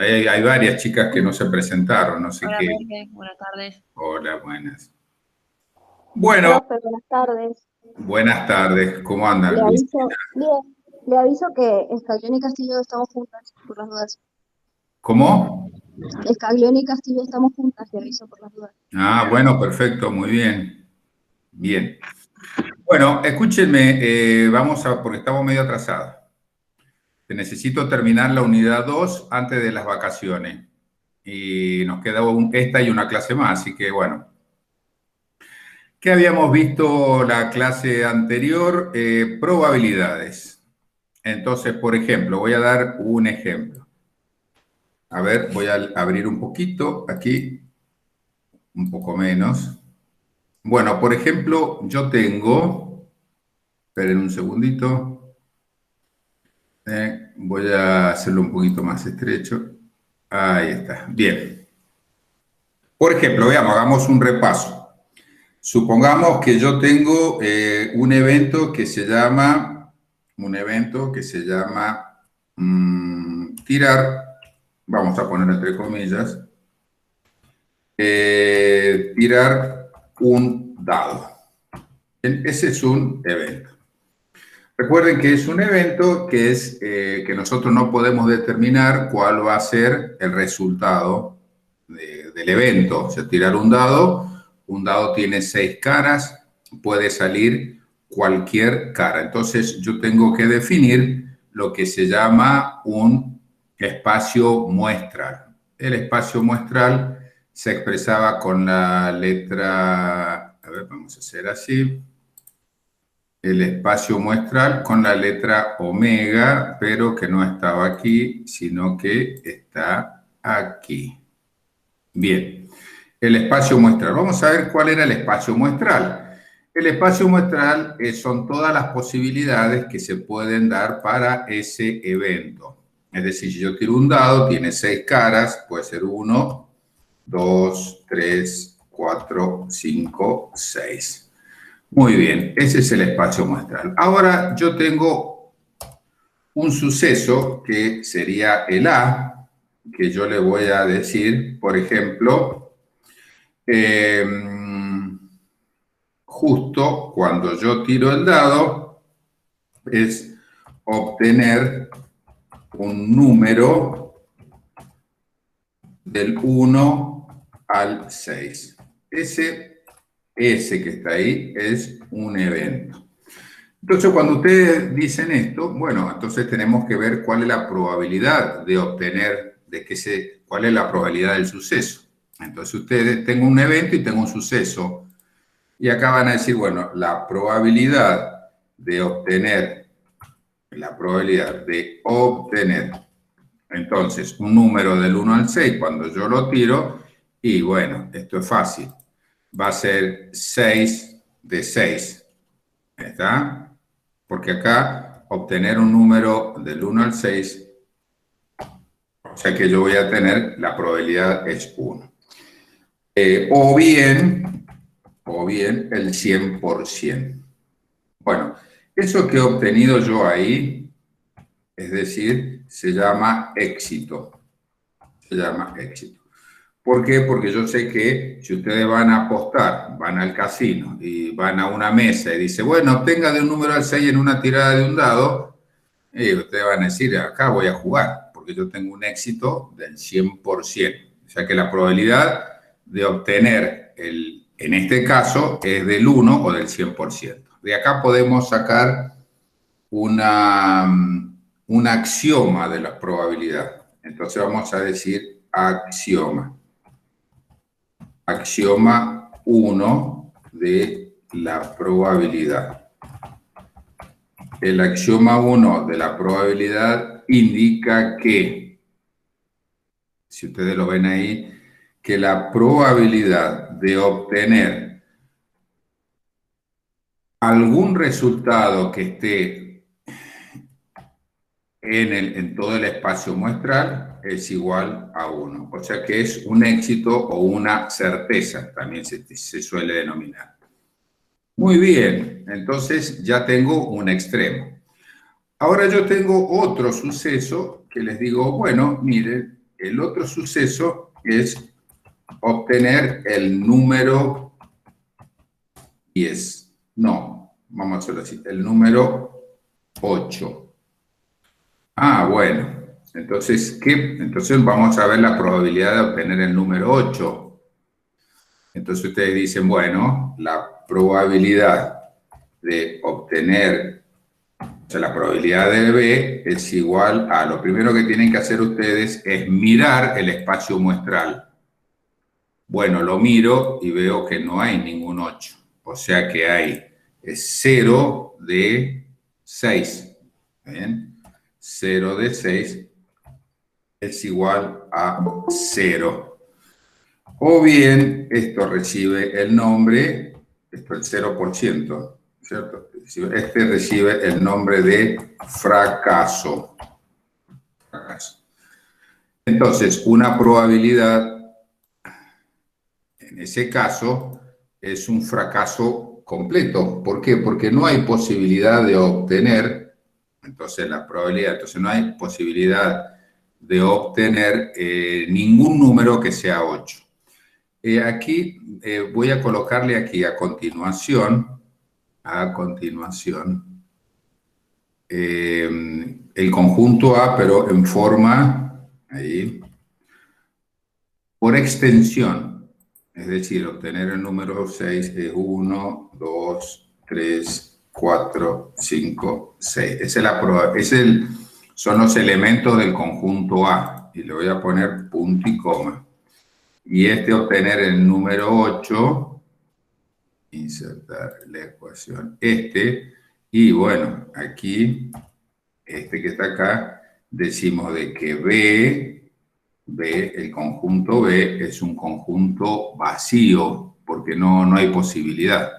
Hay varias chicas que no se presentaron, no sé Hola, qué. Jorge. Buenas tardes. Hola, buenas. Bueno, Profe, buenas tardes. buenas tardes, ¿cómo andan, Le Luis? aviso, bien, le aviso que Escaglione y Castillo estamos juntas, por las dudas. ¿Cómo? Escaglione y Castillo estamos juntas, le aviso por las dudas. Ah, bueno, perfecto, muy bien. Bien. Bueno, escúchenme, porque estamos medio atrasados. Necesito terminar la unidad 2 antes de las vacaciones. Y nos queda esta y una clase más, así que bueno. ¿Qué habíamos visto la clase anterior? Probabilidades. Entonces, por ejemplo, voy a dar un ejemplo. A ver, voy a abrir un poquito aquí, un poco menos. Bueno, por ejemplo, yo tengo, esperen un segundito, voy a hacerlo un poquito más estrecho. Ahí está, bien. Por ejemplo, veamos, hagamos un repaso. Supongamos que yo tengo un evento que se llama, tirar, vamos a poner entre comillas, tirar un dado. Ese es un evento. Recuerden que es un evento que nosotros no podemos determinar cuál va a ser el resultado del evento. O sea, tirar un dado tiene 6 caras, puede salir cualquier cara. Entonces yo tengo que definir lo que se llama un espacio muestral. El espacio muestral se expresaba con la letra, a ver, vamos a hacer así, el espacio muestral con la letra omega, pero que no estaba aquí, sino que está aquí. Bien, el espacio muestral. Vamos a ver cuál era el espacio muestral. El espacio muestral son todas las posibilidades que se pueden dar para ese evento. Es decir, si yo tiro un dado, tiene 6 caras, puede ser 1, 2, 3, 4, 5, 6. Muy bien, ese es el espacio muestral. Ahora yo tengo un suceso que sería el A, que yo le voy a decir, por ejemplo, justo cuando yo tiro el dado, es obtener un número del 1 al 6. Ese que está ahí es un evento. Entonces, cuando ustedes dicen esto, bueno, entonces tenemos que ver cuál es la probabilidad de obtener, cuál es la probabilidad del suceso. Entonces, ustedes, tengo un evento y tengo un suceso. Y acá van a decir, bueno, la probabilidad de obtener, entonces, un número del 1 al 6 cuando yo lo tiro, y bueno, esto es fácil. Va a ser 6 de 6. ¿Está? Porque acá obtener un número del 1 al 6, o sea que yo voy a tener, la probabilidad es 1. O bien el 100%. Bueno, eso que he obtenido yo ahí, es decir, se llama éxito. Se llama éxito. ¿Por qué? Porque yo sé que si ustedes van a apostar, van al casino y van a una mesa y dice, bueno, obtenga de un número al 6 en una tirada de un dado, y ustedes van a decir, acá voy a jugar, porque yo tengo un éxito del 100%. O sea que la probabilidad de obtener, en este caso, es del 1 o del 100%. De acá podemos sacar un axioma de la probabilidad. Entonces vamos a decir axioma. Axioma 1 de la probabilidad. El axioma 1 de la probabilidad indica que, si ustedes lo ven ahí, que la probabilidad de obtener algún resultado que esté en todo el espacio muestral es igual a 1. O sea que es un éxito o una certeza, también se suele denominar. Muy bien, entonces ya tengo un extremo. Ahora yo tengo otro suceso que les digo, bueno, miren, el otro suceso es obtener el número 10. No, vamos a hacerlo así, el número 8. Ah, bueno. Entonces, Entonces vamos a ver la probabilidad de obtener el número 8. Entonces ustedes dicen, bueno, la probabilidad de obtener, o sea, la probabilidad de B es igual a, lo primero que tienen que hacer ustedes es mirar el espacio muestral. Bueno, lo miro y veo que no hay ningún 8. O sea que hay 0 de 6. ¿Bien? 0 de 6 es igual a 0. O bien, esto recibe el nombre, esto es el 0%, ¿cierto? Este recibe el nombre de fracaso. Entonces, una probabilidad, en ese caso, es un fracaso completo. ¿Por qué? Porque no hay posibilidad de obtener, entonces no hay posibilidad de obtener ningún número que sea 8. Aquí voy a colocarle aquí a continuación, el conjunto A, pero en forma, ahí, por extensión. Es decir, obtener el número 6 es 1, 2, 3, 4, 5, 6. Son los elementos del conjunto A. Y le voy a poner punto y coma. Y obtener el número 8, insertar la ecuación y bueno, aquí, que está acá, decimos de que el conjunto B es un conjunto vacío, porque no hay posibilidad,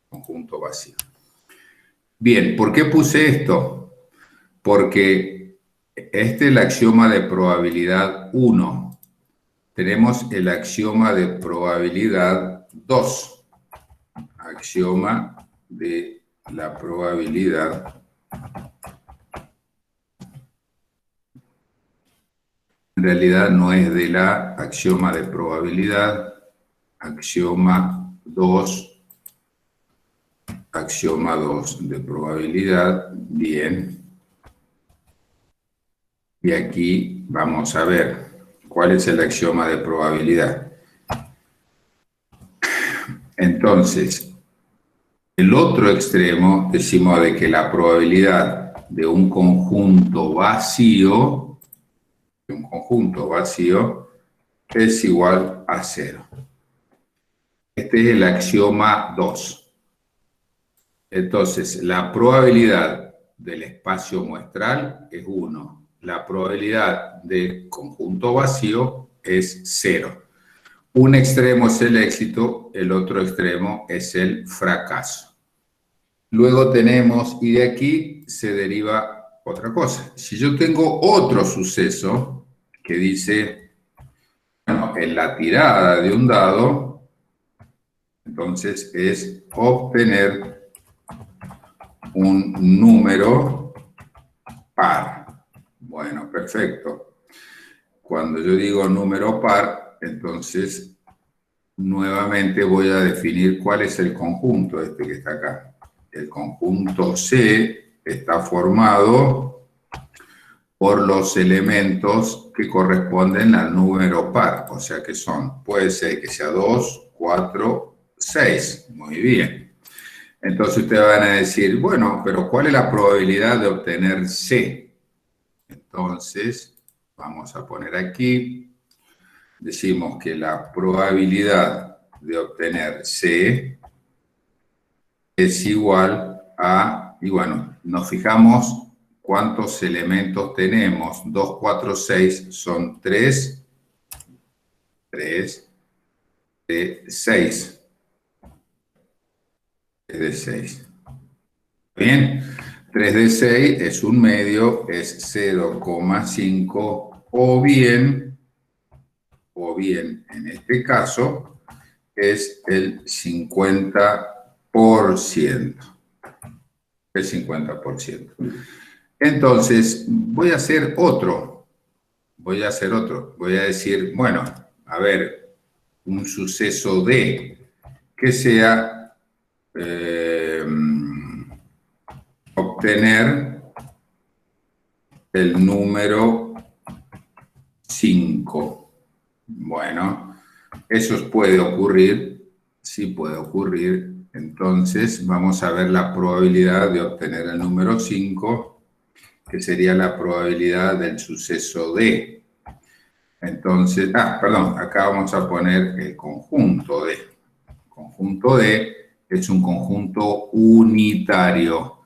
conjunto vacío. Bien, ¿por qué puse esto? Porque este es el axioma de probabilidad 1. Tenemos el axioma de probabilidad 2. Axioma de la probabilidad. En realidad no es de la axioma de probabilidad. Axioma 2. Axioma 2 de probabilidad. Bien. Y aquí vamos a ver cuál es el axioma de probabilidad. Entonces, el otro extremo, decimos de que la probabilidad de un conjunto vacío, es igual a 0. Este es el axioma 2. Entonces, la probabilidad del espacio muestral es 1. La probabilidad del conjunto vacío es 0. Un extremo es el éxito, el otro extremo es el fracaso. Luego tenemos, y de aquí se deriva otra cosa. Si yo tengo otro suceso que dice, bueno, en la tirada de un dado, entonces es obtener un número par. Bueno, perfecto. Cuando yo digo número par, entonces nuevamente voy a definir cuál es el conjunto que está acá. El conjunto C está formado por los elementos que corresponden al número par, o sea que puede ser que sea 2, 4, 6. Muy bien. Entonces ustedes van a decir, bueno, pero ¿cuál es la probabilidad de obtener C? Entonces, vamos a poner aquí, decimos que la probabilidad de obtener C es igual a, y bueno, nos fijamos cuántos elementos tenemos. 2, 4, 6 son 3 de 6. Es de 6. Bien, 3 de 6 es un medio, es 0,5 o bien, en este caso, es el 50%. El 50%. Entonces, voy a hacer otro. voy a hacer otro. Voy a decir, bueno, a ver, un suceso D que sea obtener el número 5. Bueno, eso puede ocurrir, sí puede ocurrir. Entonces, vamos a ver la probabilidad de obtener el número 5, que sería la probabilidad del suceso D. Entonces, perdón, acá vamos a poner el conjunto D. El conjunto D es un conjunto unitario,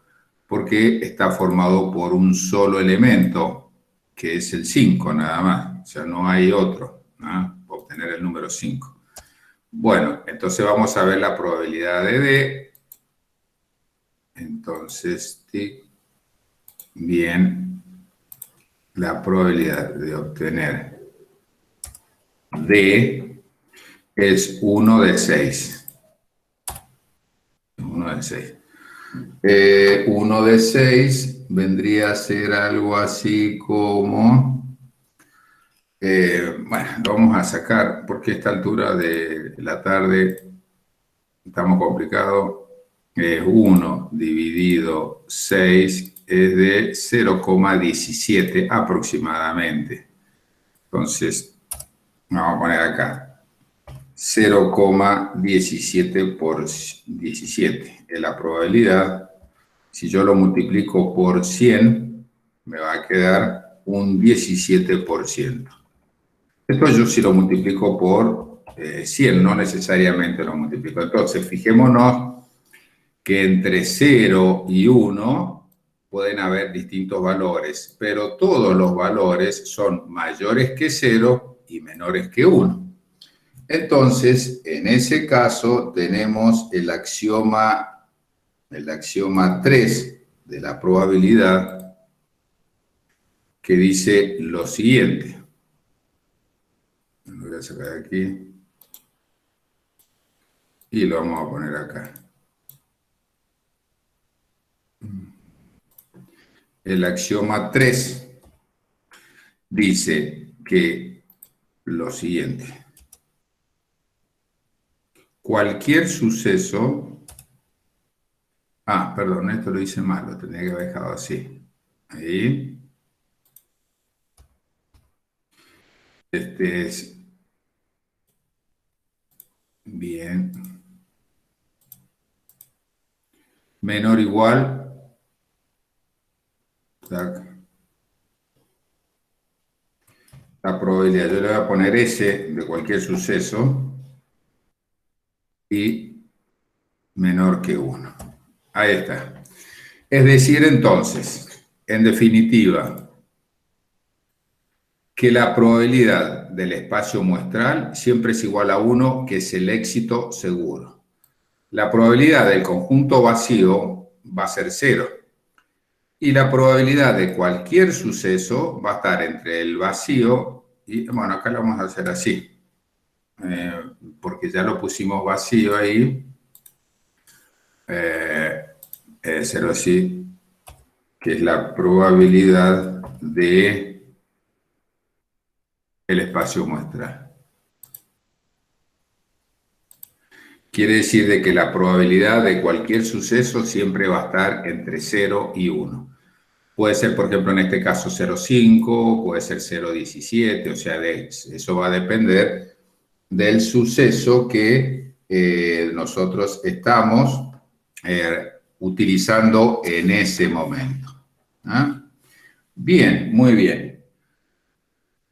porque está formado por un solo elemento, que es el 5 nada más, o sea, no hay otro, ¿no? Para obtener el número 5. Bueno, entonces vamos a ver la probabilidad de D. Entonces, bien, la probabilidad de obtener D es 1 de 6. 1 de 6. 1 de 6 vendría a ser algo así como, bueno, lo vamos a sacar porque a esta altura de la tarde estamos complicados. 1 dividido 6 es de 0,17 aproximadamente. Entonces, vamos a poner acá 0,17 por 17 es la probabilidad. Si yo lo multiplico por 100, me va a quedar un 17%. Esto yo si lo multiplico por 100, no necesariamente lo multiplico. Entonces, fijémonos que entre 0 y 1 pueden haber distintos valores, pero todos los valores son mayores que 0 y menores que 1. Entonces, en ese caso, tenemos el axioma 3 de la probabilidad, que dice lo siguiente. Lo voy a sacar de aquí y lo vamos a poner acá. El axioma 3 dice que lo siguiente. Cualquier suceso... perdón, esto lo hice mal, lo tendría que haber dejado así. Ahí. Este es... Bien. Menor o igual. Tac. La probabilidad, yo le voy a poner S de cualquier suceso y menor que 1. Ahí está. Es decir, entonces, en definitiva, que la probabilidad del espacio muestral siempre es igual a 1, que es el éxito seguro. La probabilidad del conjunto vacío va a ser 0. Y la probabilidad de cualquier suceso va a estar entre el vacío y, bueno, acá lo vamos a hacer así, porque ya lo pusimos vacío ahí. 0 así, que es la probabilidad de el espacio muestral. Quiere decir de que la probabilidad de cualquier suceso siempre va a estar entre 0 y 1. Puede ser, por ejemplo, en este caso 0,5, puede ser 0,17, o sea, eso va a depender del suceso que nosotros estamos utilizando en ese momento. ¿Ah? Bien, muy bien.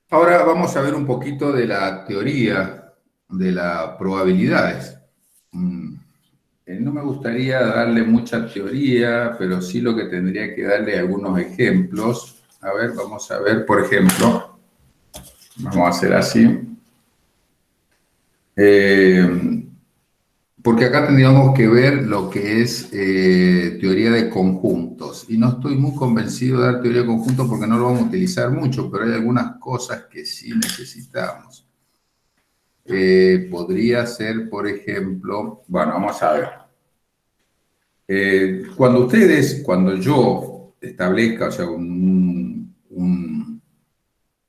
Ahora vamos a ver un poquito de la teoría de las probabilidades. No me gustaría darle mucha teoría, pero sí lo que tendría que darle algunos ejemplos. A ver, vamos a ver, por ejemplo, vamos a hacer así. Porque acá tendríamos que ver lo que es teoría de conjuntos. Y no estoy muy convencido de dar teoría de conjuntos porque no lo vamos a utilizar mucho, pero hay algunas cosas que sí necesitamos. Podría ser, por ejemplo, bueno, vamos a ver. Cuando yo establezca, o sea, un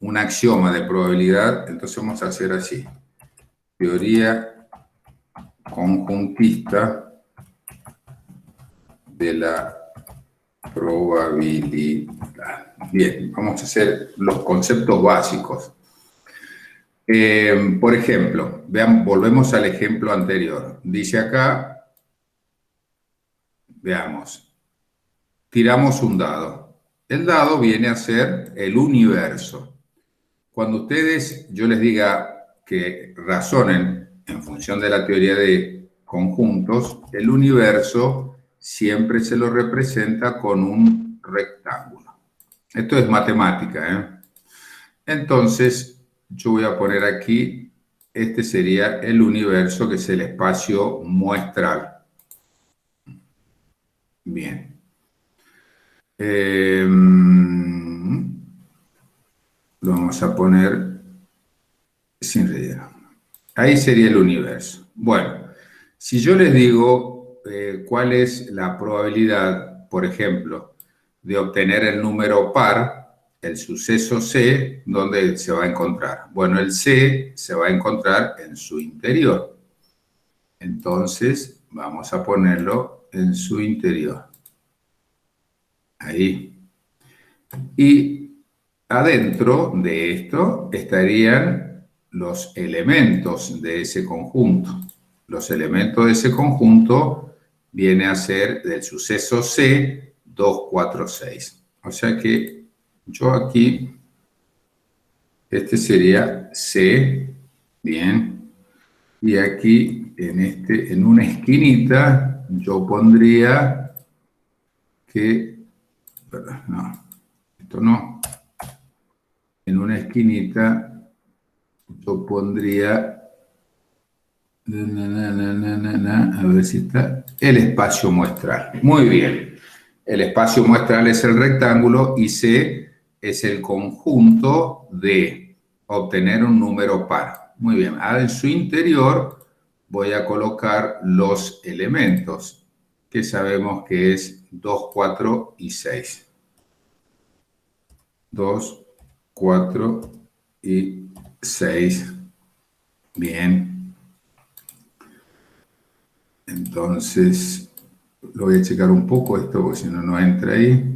un axioma de probabilidad, entonces vamos a hacer así. Teoría conjuntista de la probabilidad. Bien, vamos a hacer los conceptos básicos. Por ejemplo, vean, volvemos al ejemplo anterior. Dice acá, veamos, tiramos un dado. El dado viene a ser el universo. Cuando ustedes, yo les diga que razonen en función de la teoría de conjuntos, el universo siempre se lo representa con un rectángulo. Esto es matemática, ¿eh? Entonces, yo voy a poner aquí, este sería el universo, que es el espacio muestral. Bien. Lo vamos a poner sin relleno. Ahí sería el universo. Bueno, si yo les digo cuál es la probabilidad, por ejemplo, de obtener el número par, el suceso C, ¿dónde se va a encontrar? Bueno, el C se va a encontrar en su interior. Entonces, vamos a ponerlo en su interior. Ahí. Y adentro de esto estarían los elementos de ese conjunto. Los elementos de ese conjunto viene a ser del suceso C, 2, 4, 6. O sea que yo aquí, este sería C, bien, y aquí en una esquinita yo pondría que, no, esto no, en una esquinita yo pondría, a ver si está, el espacio muestral. Muy bien, el espacio muestral es el rectángulo y C es el conjunto de obtener un número par. Muy bien, ahora en su interior voy a colocar los elementos que sabemos que es 2, 4 y 6. 2, 4 y 6. Bien. Entonces, lo voy a checar un poco esto, porque si no, no entra ahí.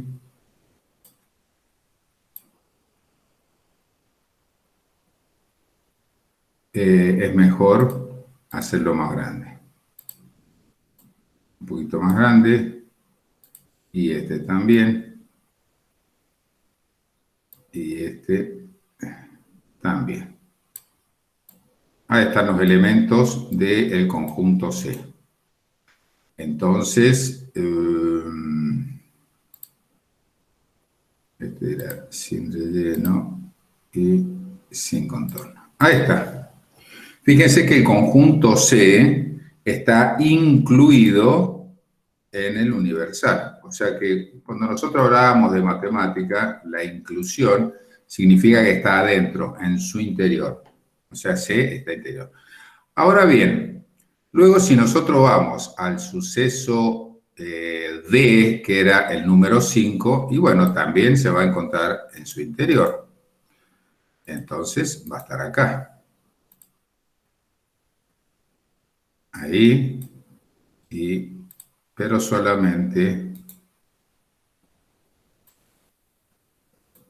Es mejor hacerlo más grande. Un poquito más grande. Y este también. Y este también. Ahí están los elementos del conjunto C. Entonces, este era sin relleno y sin contorno. Ahí está. Fíjense que el conjunto C está incluido en el universal. O sea que cuando nosotros hablábamos de matemática, la inclusión significa que está adentro, en su interior. O sea, C está interior. Ahora bien, luego si nosotros vamos al suceso D, que era el número 5, y bueno, también se va a encontrar en su interior. Entonces va a estar acá. Ahí. Pero solamente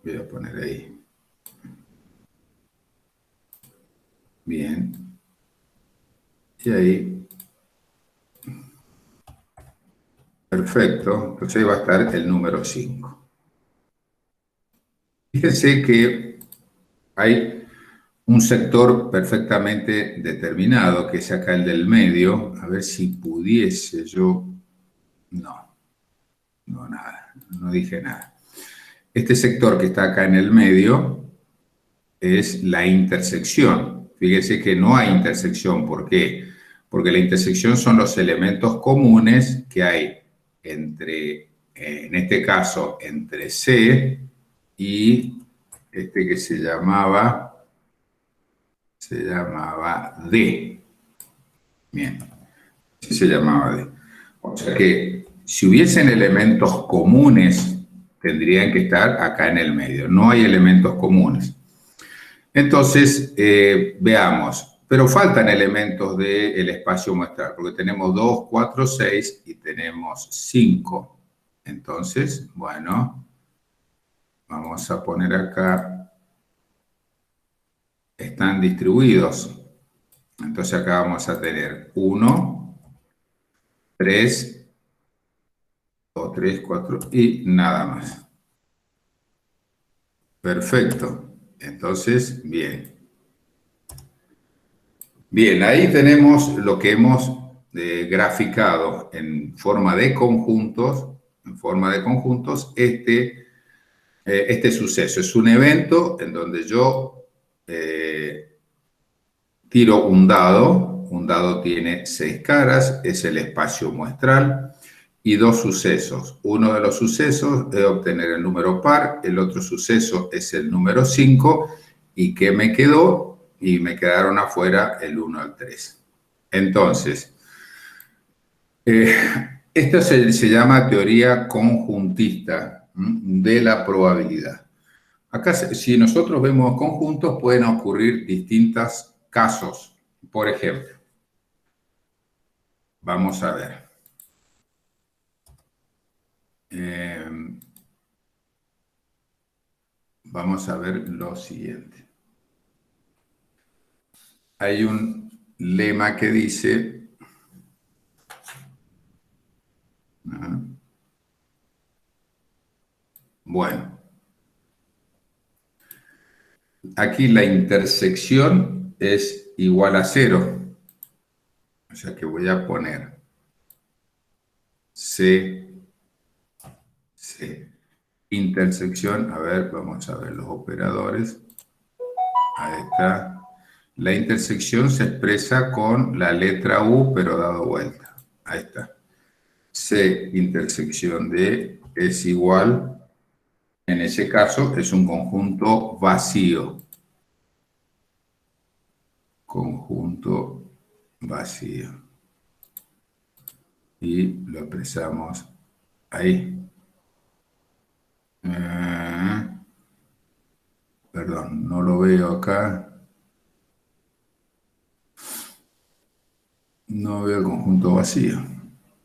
voy a poner ahí. Bien. Y ahí. Perfecto. Entonces ahí va a estar el número 5. Fíjense que hay un sector perfectamente determinado, que es acá el del medio. A ver si pudiese yo... No, nada, no dije nada. Este sector que está acá en el medio es la intersección. Fíjense que no hay intersección. ¿Por qué? Porque la intersección son los elementos comunes que hay entre, en este caso, entre C y este que se llamaba D. Bien, sí se llamaba D. O sea que si hubiesen elementos comunes, tendrían que estar acá en el medio. No hay elementos comunes. Entonces, veamos, pero faltan elementos del espacio muestral, porque tenemos 2, 4, 6 y tenemos 5. Entonces, bueno, vamos a poner acá, están distribuidos. Entonces acá vamos a tener 1, 3, 2, 3, 4 y nada más. Perfecto. Entonces, bien. Bien, ahí tenemos lo que hemos graficado en forma de conjuntos. En forma de conjuntos, este suceso es un evento en donde yo tiro un dado tiene 6 caras, es el espacio muestral, y 2 sucesos. Uno de los sucesos es obtener el número par, el otro suceso es el número 5, y ¿qué me quedó? Y me quedaron afuera el 1 al 3. Entonces, esto se llama teoría conjuntista de la probabilidad. Acá, si nosotros vemos conjuntos, pueden ocurrir distintos casos. Por ejemplo, vamos a ver. Vamos a ver lo siguiente. Hay un lema que dice... Bueno, aquí la intersección es igual a 0. O sea que voy a poner C. Intersección, a ver, vamos a ver los operadores. Ahí está. La intersección se expresa con la letra U, pero dado vuelta. Ahí está. C intersección D es igual, en ese caso, es un conjunto vacío. Conjunto vacío. Y lo expresamos ahí. Perdón, no lo veo acá. No veo el conjunto vacío.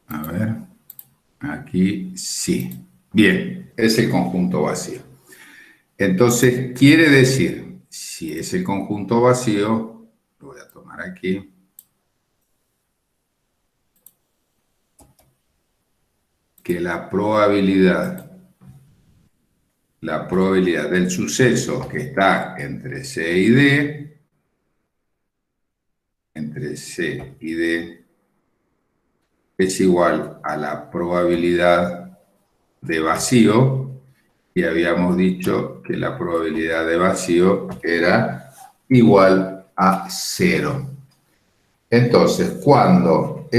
A ver, aquí sí. Bien, es el conjunto vacío. Entonces, quiere decir, si es el conjunto vacío, lo voy a tomar aquí. Que la probabilidad del suceso que está entre C y D, es igual a la probabilidad de vacío, y habíamos dicho que la probabilidad de vacío era igual a 0. Entonces, cuando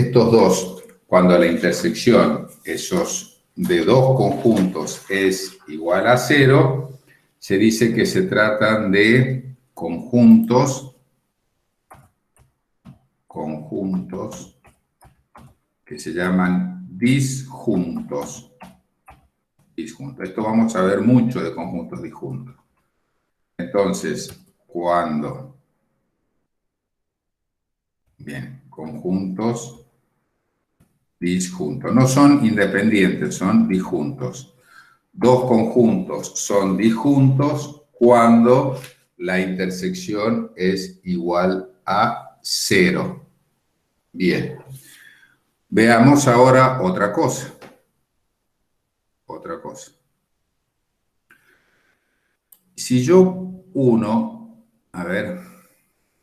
la intersección esos de dos conjuntos es igual a 0, se dice que se tratan de conjuntos que se llaman disjuntos. Esto vamos a ver mucho de conjuntos disjuntos. Entonces, conjuntos disjuntos. No son independientes, son disjuntos. Dos conjuntos son disjuntos cuando la intersección es igual a 0. Bien. Veamos ahora otra cosa. Si yo a ver,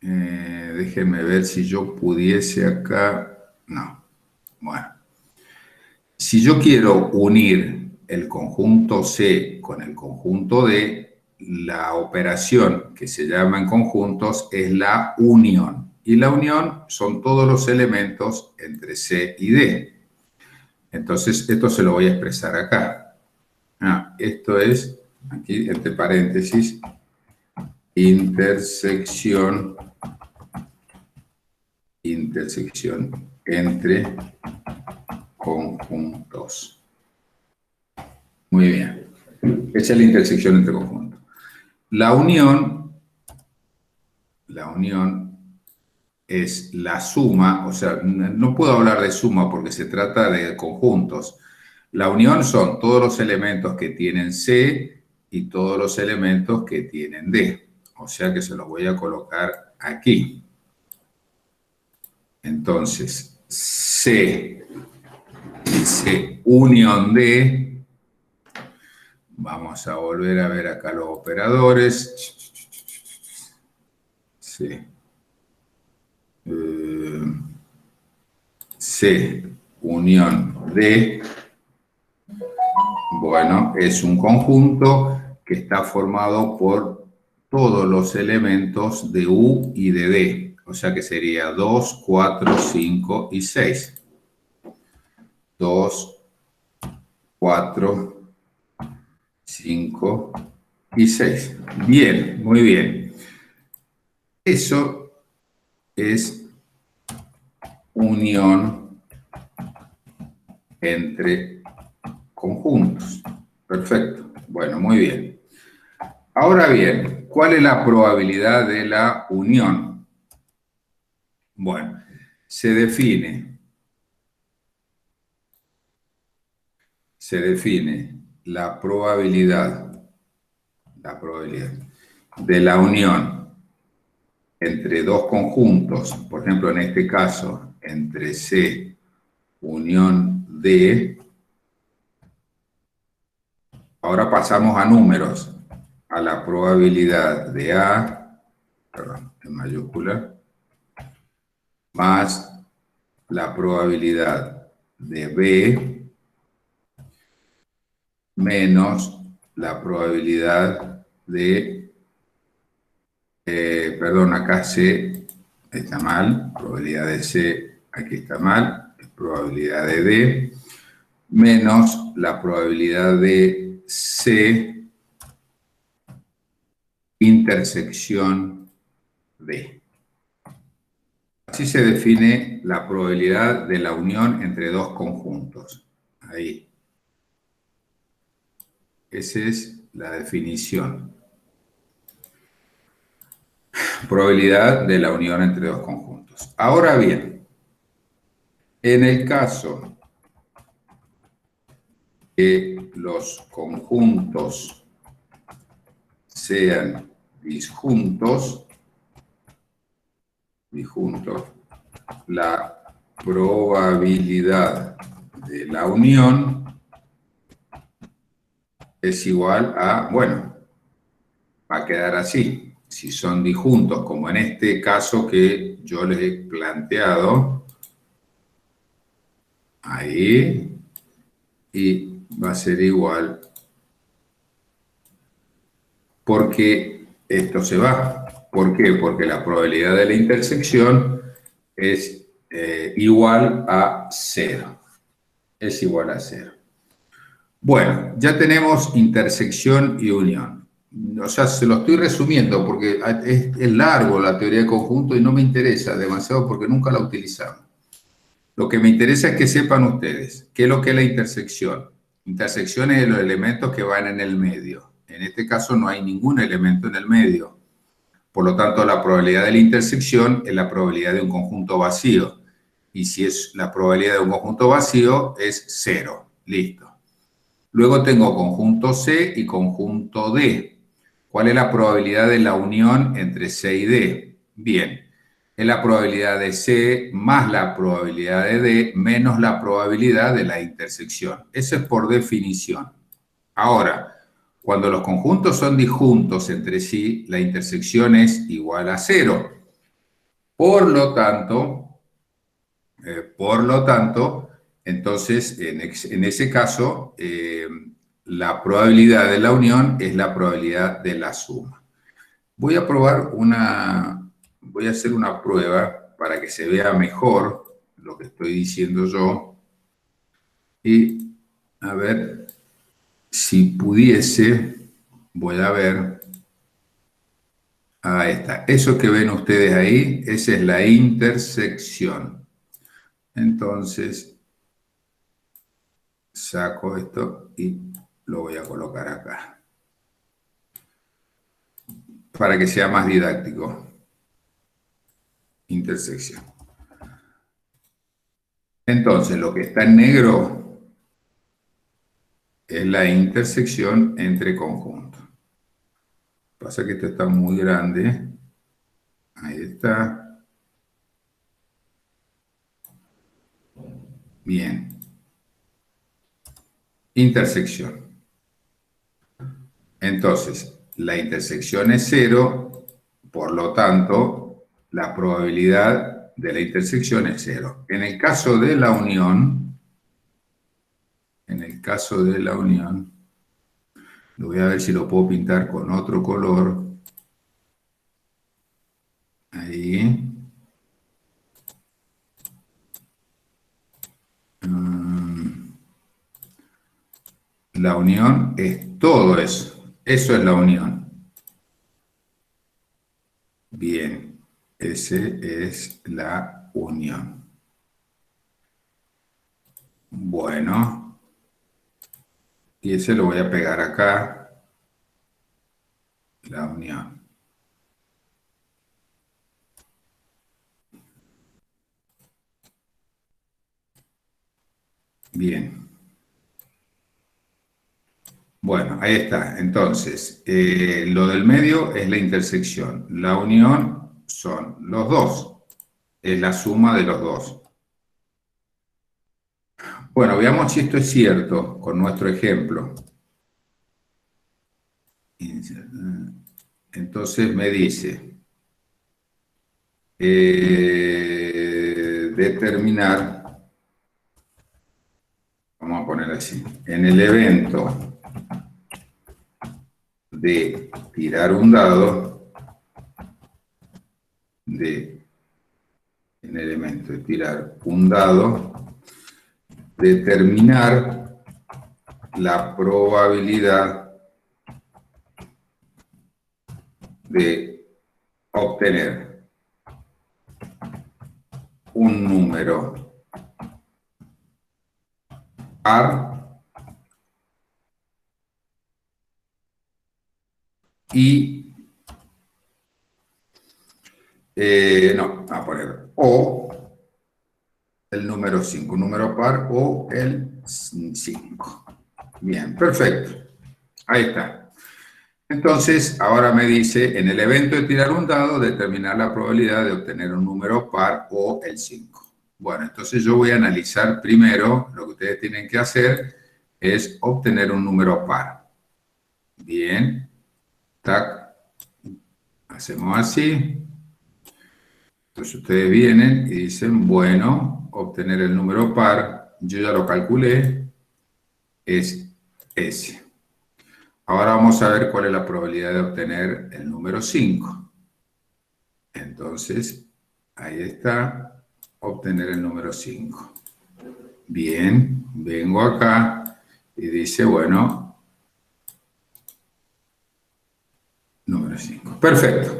déjenme ver si yo pudiese acá. No. Bueno. Si yo quiero unir el conjunto C con el conjunto D, la operación que se llama en conjuntos es la unión. Y la unión son todos los elementos entre C y D. Entonces, esto se lo voy a expresar acá. Esto es, aquí entre paréntesis, intersección entre conjuntos. Muy bien. Esa es la intersección entre conjuntos. La unión la unión es la suma, o sea, no puedo hablar de suma porque se trata de conjuntos. La unión son todos los elementos que tienen C y todos los elementos que tienen D. O sea que se los voy a colocar aquí. Entonces, C unión D. Vamos a volver a ver acá los operadores. C. C unión D. Bueno, es un conjunto que está formado por todos los elementos de U y de D. O sea que sería 2, 4, 5 y 6. 2, 4, 5 y 6. Bien, muy bien. Eso es unión entre conjuntos. Perfecto. Bueno, muy bien. Ahora bien, ¿cuál es la probabilidad de la unión? Bueno, se define la probabilidad de la unión entre dos conjuntos, por ejemplo, en este caso, entre C unión D. Ahora pasamos a números, a la probabilidad de A, perdón, en mayúscula, más la probabilidad de B menos la probabilidad de, perdón, acá C está mal, probabilidad de C aquí está mal, probabilidad de D, menos la probabilidad de C intersección D. Así se define la probabilidad de la unión entre dos conjuntos. Ahí. Esa es la definición. Probabilidad de la unión entre dos conjuntos. Ahora bien, en el caso que los conjuntos sean disjuntos, la probabilidad de la unión es igual a, bueno, va a quedar así. Si son disjuntos, como en este caso que yo les he planteado, ahí, y va a ser igual, porque esto se va. ¿Por qué? Porque la probabilidad de la intersección es igual a 0. Es igual a 0. Bueno, ya tenemos intersección y unión. O sea, se lo estoy resumiendo porque es largo la teoría de conjunto y no me interesa demasiado porque nunca la utilizamos. Lo que me interesa es que sepan ustedes qué es lo que es la intersección. Intersección es de los elementos que van en el medio. En este caso no hay ningún elemento en el medio. Por lo tanto, la probabilidad de la intersección es la probabilidad de un conjunto vacío. Y si es la probabilidad de un conjunto vacío, es 0. Listo. Luego tengo conjunto C y conjunto D. ¿Cuál es la probabilidad de la unión entre C y D? Bien, es la probabilidad de C más la probabilidad de D menos la probabilidad de la intersección. Eso es por definición. Ahora, cuando los conjuntos son disjuntos entre sí, la intersección es igual a 0. Por lo tanto, entonces, en ese caso, la probabilidad de la unión es la probabilidad de la suma. Voy a hacer una prueba para que se vea mejor lo que estoy diciendo yo. Y a ver si pudiese, voy a ver. Ahí está. Eso que ven ustedes ahí, esa es la intersección. Entonces, saco esto y lo voy a colocar acá para que sea más didáctico. intersección. Entonces, lo que está en negro es la intersección entre conjuntos. Pasa que esto está muy grande. Ahí está. Bien. Intersección. Entonces, la intersección es 0, por lo tanto, la probabilidad de la intersección es 0. En el caso de la unión, lo voy a ver si lo puedo pintar con otro color. Ahí. La unión es todo eso. Eso es la unión. Bien, ese es la unión. Bueno, y ese lo voy a pegar acá, la unión. Bien. Bueno, ahí está. Entonces, lo del medio es la intersección. La unión son los dos. Es la suma de los dos. Bueno, veamos si esto es cierto con nuestro ejemplo. Entonces me dice, determinar, vamos a poner así, en el evento de tirar un dado, en el elemento de tirar un dado, determinar la probabilidad de obtener un número par y, no, a poner o el número 5, un número par o el 5. Bien, perfecto. Ahí está. Entonces, ahora me dice, en el evento de tirar un dado, determinar la probabilidad de obtener un número par o el 5. Bueno, entonces yo voy a analizar primero, lo que ustedes tienen que hacer es obtener un número par. Bien, tac, hacemos así. Entonces ustedes vienen y dicen, bueno, obtener el número par, yo ya lo calculé, es ese. Ahora vamos a ver cuál es la probabilidad de obtener el número 5. Entonces, ahí está, obtener el número 5. Bien, vengo acá y dice, bueno, número 5. Perfecto.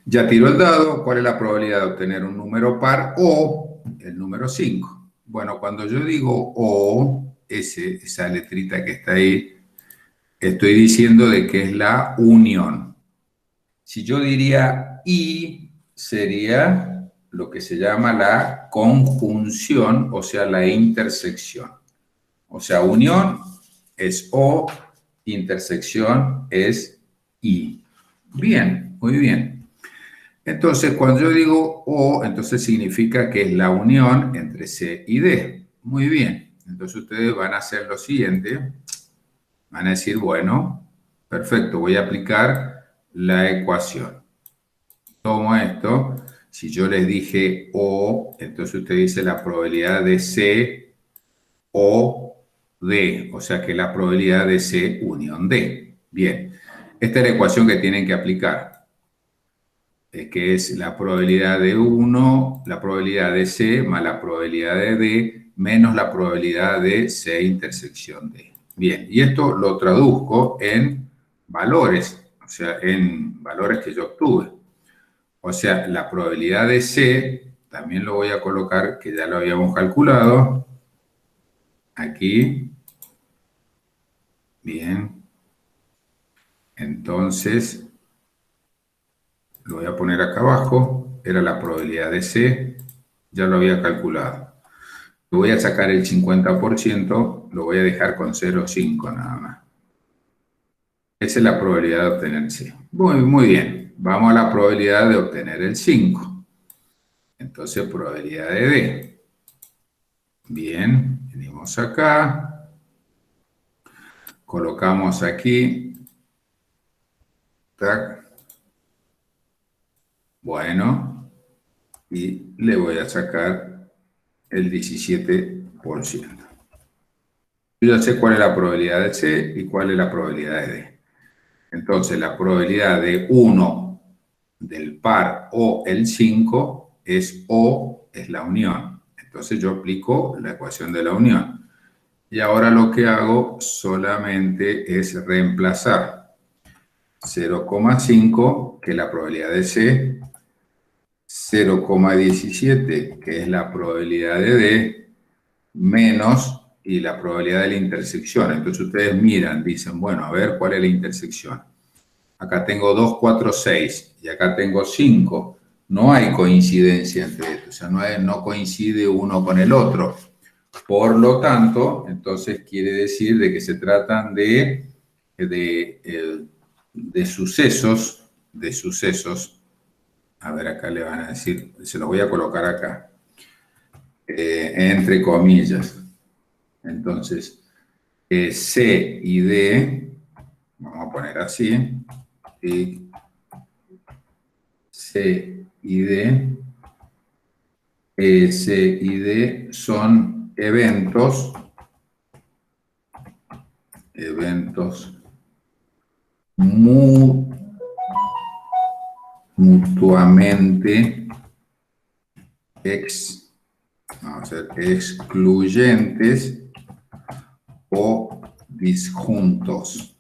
Ya tiro el dado, ¿cuál es la probabilidad de obtener un número par o el número 5? Bueno, cuando yo digo o, esa letrita que está ahí, estoy diciendo de que es la unión. Si yo diría y, sería lo que se llama la conjunción, o sea, la intersección. O sea, unión es o, intersección es y. Bien, muy bien. Entonces, cuando yo digo o, entonces significa que es la unión entre C y D. Muy bien. Entonces ustedes van a hacer lo siguiente. Van a decir, bueno, perfecto, voy a aplicar la ecuación. Tomo esto. Si yo les dije o, entonces usted dice la probabilidad de C o D. O sea que la probabilidad de C unión D. Bien. Esta es la ecuación que tienen que aplicar. Que es la probabilidad de 1, la probabilidad de C más la probabilidad de D menos la probabilidad de C intersección D. Bien, y esto lo traduzco en valores, o sea, en valores que yo obtuve. O sea, la probabilidad de C, también lo voy a colocar, que ya lo habíamos calculado, aquí. Bien. Entonces, lo voy a poner acá abajo. esto era la probabilidad de C, ya lo había calculado. Le voy a sacar el 50%, lo voy a dejar con 0,5 nada más. Esa es la probabilidad de obtener C. Muy bien, vamos a la probabilidad de obtener el 5. Entonces, probabilidad de D. Bien, venimos acá, colocamos aquí, tac, bueno, y le voy a sacar el 17%. Yo ya sé cuál es la probabilidad de C y cuál es la probabilidad de D. Entonces, la probabilidad de 1 del par o el 5 es O, es la unión. Entonces, yo aplico la ecuación de la unión. Y ahora lo que hago solamente es reemplazar 0,5, que es la probabilidad de C, 0,17, que es la probabilidad de D, menos y la probabilidad de la intersección. Entonces ustedes miran, dicen, bueno, a ver cuál es la intersección. Acá tengo 2, 4, 6 y acá tengo 5. No hay coincidencia entre estos, o sea, no coincide uno con el otro. Por lo tanto, entonces quiere decir de que se tratan de sucesos, a ver, acá le van a decir, se los voy a colocar acá, entre comillas. Entonces, C y D, vamos a poner así, y C y D, C y D son eventos mutuamente excluyentes o disjuntos.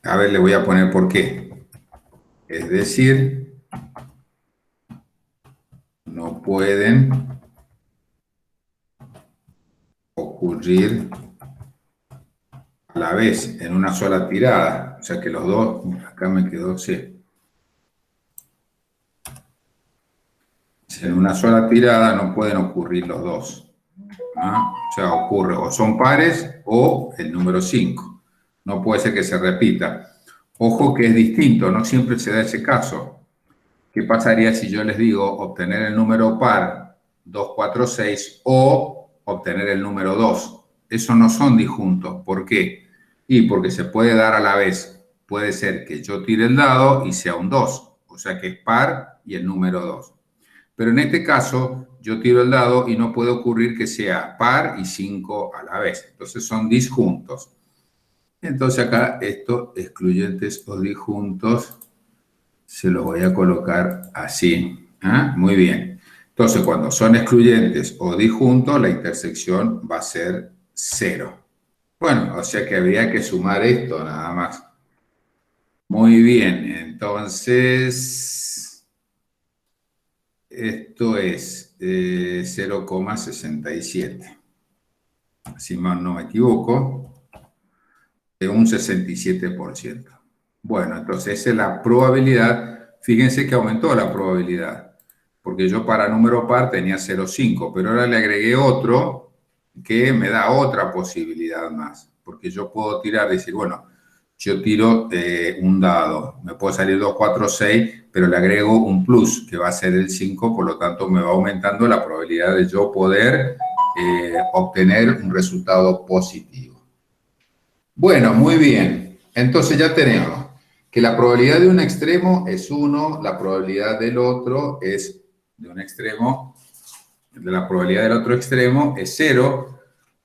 A ver, le voy a poner por qué. Es decir, no pueden ocurrir a la vez en una sola tirada. O sea que los dos, acá me quedó C. En una sola tirada no pueden ocurrir los dos. ¿Ah? O sea, ocurre o son pares o el número 5. No puede ser que se repita. Ojo que es distinto, no siempre se da ese caso. ¿Qué pasaría si yo les digo obtener el número par 2, 4, 6 o obtener el número 2? Esos no son disjuntos. ¿Por qué? Y porque se puede dar a la vez. Puede ser que yo tire el dado y sea un 2, o sea que es par y el número 2. Pero en este caso, yo tiro el dado y no puede ocurrir que sea par y 5 a la vez. Entonces son disjuntos. Entonces acá estos excluyentes o disjuntos se los voy a colocar así. ¿Ah? Muy bien. Entonces cuando son excluyentes o disjuntos, la intersección va a ser 0. Bueno, o sea que habría que sumar esto nada más. Muy bien, entonces esto es 0,67. Si mal no me equivoco, de un 67%. Bueno, entonces esa es la probabilidad. Fíjense que aumentó la probabilidad, porque yo para número par tenía 0,5, pero ahora le agregué otro que me da otra posibilidad más, porque yo puedo tirar, decir, bueno, yo tiro un dado, me puede salir 2, 4, 6, pero le agrego un plus, que va a ser el 5, por lo tanto me va aumentando la probabilidad de yo poder obtener un resultado positivo. Bueno, muy bien. Entonces ya tenemos que la probabilidad de un extremo es 1, la probabilidad del otro es de un extremo, la probabilidad del otro extremo es 0,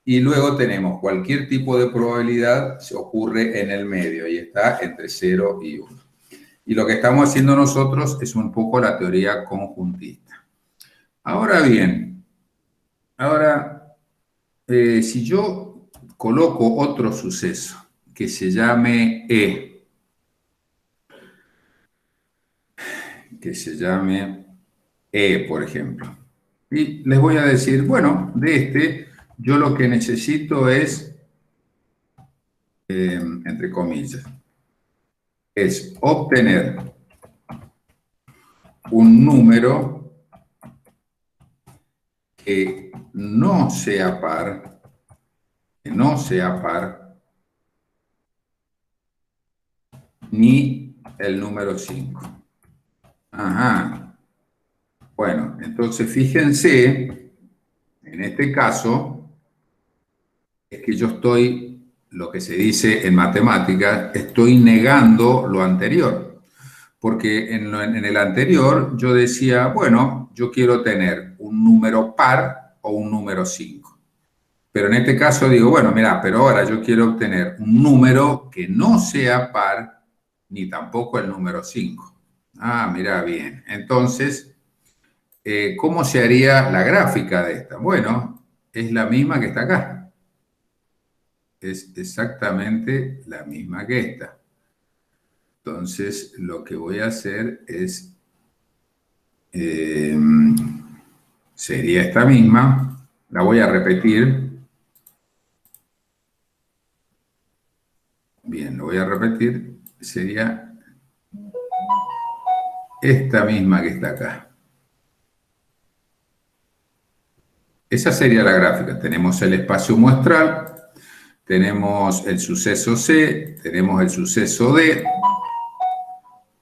y luego tenemos cualquier tipo de probabilidad se ocurre en el medio y está entre 0 y 1. Y lo que estamos haciendo nosotros es un poco la teoría conjuntista. Ahora bien, si yo coloco otro suceso que se llame E, por ejemplo, y les voy a decir, bueno, de yo lo que necesito es entre comillas, es obtener un número que no sea par, ni el número 5. Ajá. Bueno, entonces fíjense, en este caso, es que yo estoy, lo que se dice en matemáticas, estoy negando lo anterior. Porque en el anterior yo decía, bueno, yo quiero tener un número par o un número 5. Pero en este caso digo, bueno, mira, pero ahora yo quiero obtener un número que no sea par ni tampoco el número 5. Ah, mira, bien. Entonces, ¿cómo se haría la gráfica de esta? Bueno, es la misma que está acá. Es exactamente la misma que esta. Entonces, lo que voy a hacer es, sería esta misma. La voy a repetir. Bien, lo voy a repetir. Sería esta misma que está acá. Esa sería la gráfica. Tenemos el espacio muestral, tenemos el suceso C, tenemos el suceso D.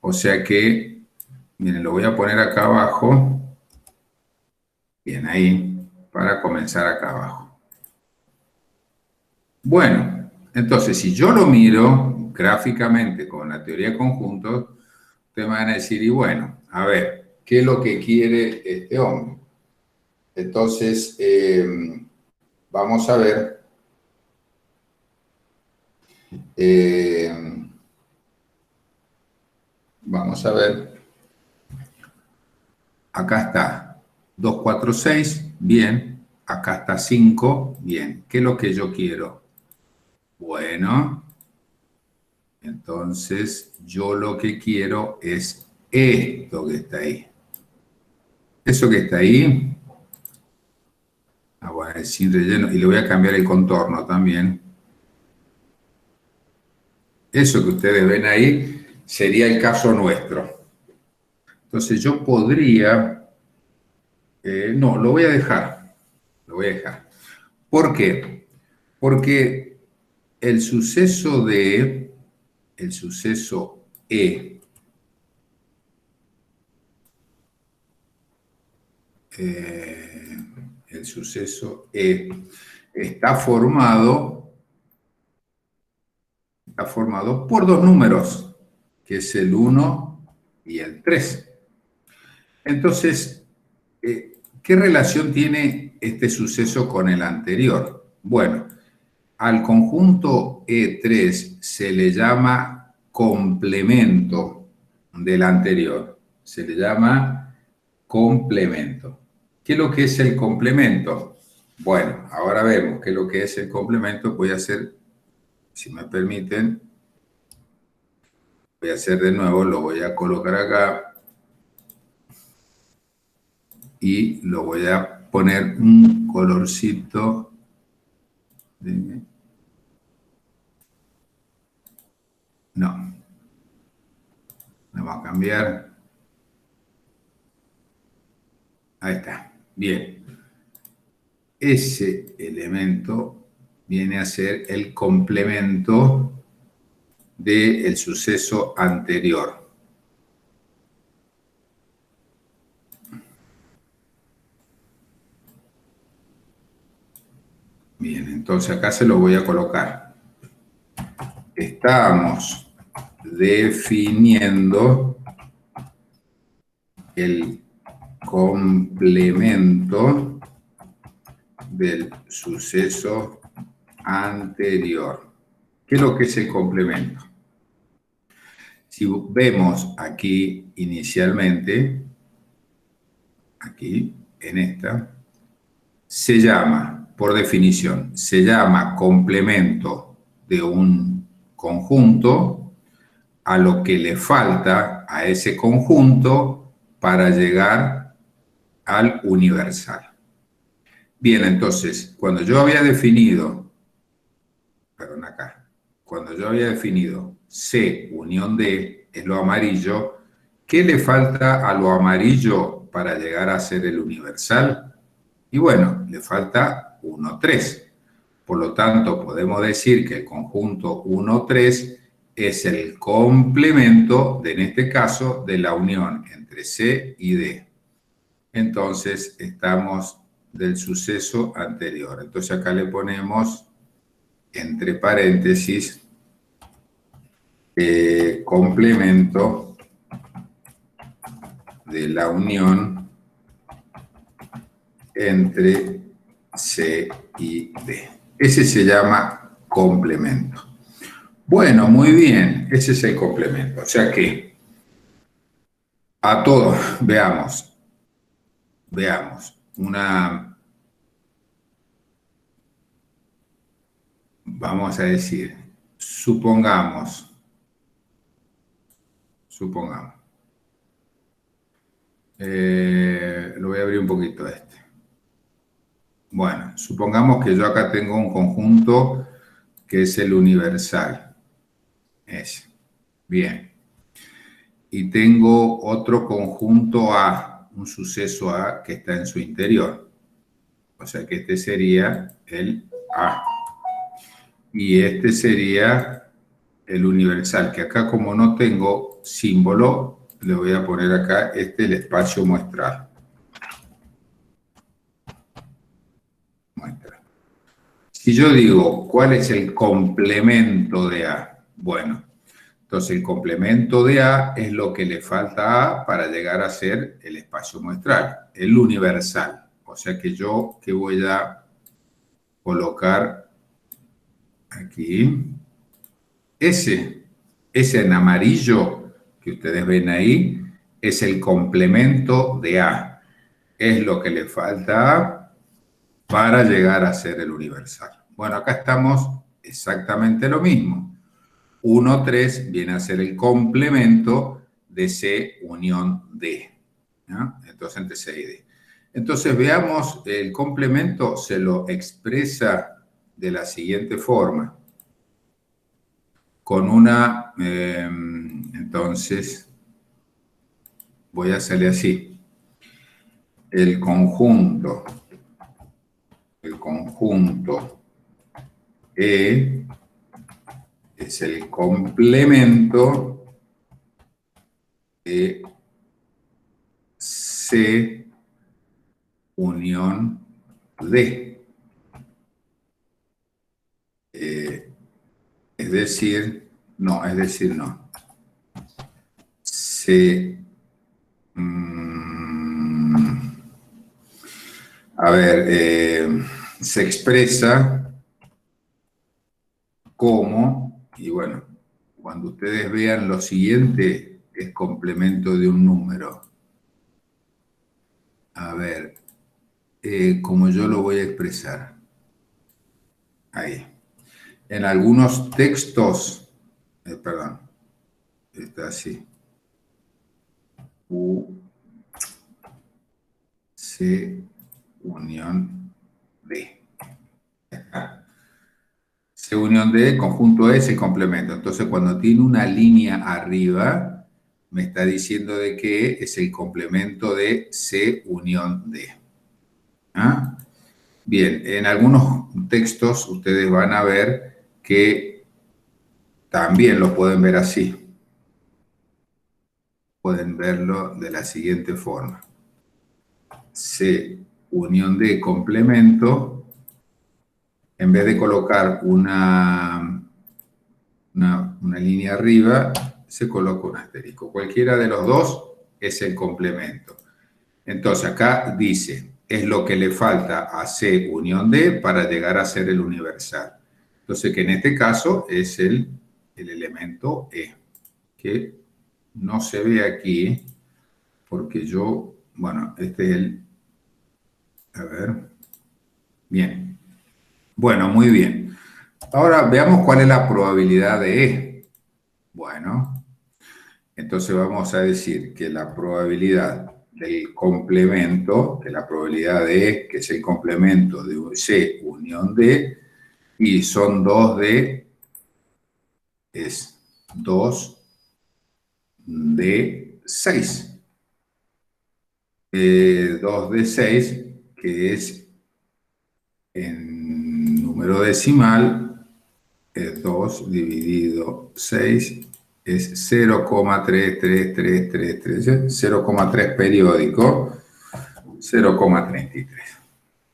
O sea que, miren, lo voy a poner acá abajo. Bien, ahí, para comenzar acá abajo. Bueno, entonces, si yo lo miro gráficamente con la teoría de conjuntos, ustedes me van a decir, y bueno, a ver, ¿qué es lo que quiere este hombre? Entonces, vamos a ver. Vamos a ver. Acá está 2, 4, 6, bien. Acá está 5, bien. ¿Qué es lo que yo quiero? Bueno, entonces yo lo que quiero es esto que está ahí. Eso que está ahí, bueno, es sin relleno, y le voy a cambiar el contorno también. Eso que ustedes ven ahí sería el caso nuestro. Entonces yo podría, no, lo voy a dejar, lo voy a dejar. ¿Por qué? Porque el suceso de, el suceso E, el suceso E está formado por dos números, que es el 1 y el 3. Entonces, ¿qué relación tiene este suceso con el anterior? Bueno, al conjunto E3 se le llama complemento del anterior. Se le llama complemento. ¿Qué es lo que es el complemento? Bueno, ahora vemos qué es lo que es el complemento. Voy a hacer, si me permiten, voy a hacer de nuevo, lo voy a colocar acá y lo voy a poner un colorcito. No, vamos a cambiar. Ahí está, bien. Ese elemento viene a ser el complemento del suceso anterior. Bien, entonces acá se lo voy a colocar. Estamos definiendo el complemento del suceso anterior. ¿Qué es lo que es el complemento? Si vemos aquí inicialmente, aquí en esta, se llama, por definición, se llama complemento de un conjunto a lo que le falta a ese conjunto para llegar al universal. Bien, entonces, cuando yo había definido, perdón acá, cuando yo había definido C unión D, es lo amarillo, ¿qué le falta a lo amarillo para llegar a ser el universal? Y bueno, le falta 1, 3. Por lo tanto, podemos decir que el conjunto 1, 3 es el complemento, en este caso, de la unión entre C y D. Entonces, estamos del suceso anterior. Entonces, acá le ponemos, entre paréntesis, complemento de la unión entre C y D. Ese se llama complemento. Bueno, muy bien, ese es el complemento. O sea que a todos, veamos, vamos a decir, supongamos, lo voy a abrir un poquito este. Bueno, supongamos que yo acá tengo un conjunto que es el universal. Ese. Bien. Y tengo otro conjunto A, un suceso A que está en su interior. O sea que este sería el A. Y este sería el universal, que acá como no tengo símbolo, le voy a poner acá el espacio muestral. Si yo digo, ¿cuál es el complemento de A? Bueno, entonces el complemento de A es lo que le falta a A para llegar a ser el espacio muestral, el universal. O sea que yo que voy a colocar aquí, ese en amarillo que ustedes ven ahí, es el complemento de A. Es lo que le falta a A para llegar a ser el universal. Bueno, acá estamos exactamente lo mismo. 1, 3 viene a ser el complemento de C unión D. ¿No? Entonces, entre C y D. Entonces, veamos, el complemento se lo expresa de la siguiente forma. Con una, entonces, voy a hacerle así. El conjunto E es el complemento de C unión D. Es decir, no. Se, se expresa como, y bueno, cuando ustedes vean lo siguiente, es complemento de un número. A ver, como yo lo voy a expresar. Ahí. En algunos textos, perdón, está así. U, C, unión D. C unión D, conjunto E, se complemento. Entonces, cuando tiene una línea arriba, me está diciendo de que es el complemento de C unión D. ¿Ah? Bien, en algunos textos ustedes van a ver que también lo pueden ver así. Pueden verlo de la siguiente forma. C unión D complemento, en vez de colocar una línea arriba, se coloca un asterisco. Cualquiera de los dos es el complemento. Entonces acá dice, es lo que le falta a C unión D para llegar a ser el universal. Entonces que en este caso es el elemento E, que no se ve aquí, porque yo, bueno, este es el, a ver, bien. Bueno, muy bien. Ahora veamos cuál es la probabilidad de E. Bueno, entonces vamos a decir que la probabilidad del complemento, de la probabilidad de E, que es el complemento de C unión D, y son 2 de es 2 de 6. 2 de 6, que es en número decimal, es 2 dividido 6, es 0,33333, 0,3 periódico, 0,33.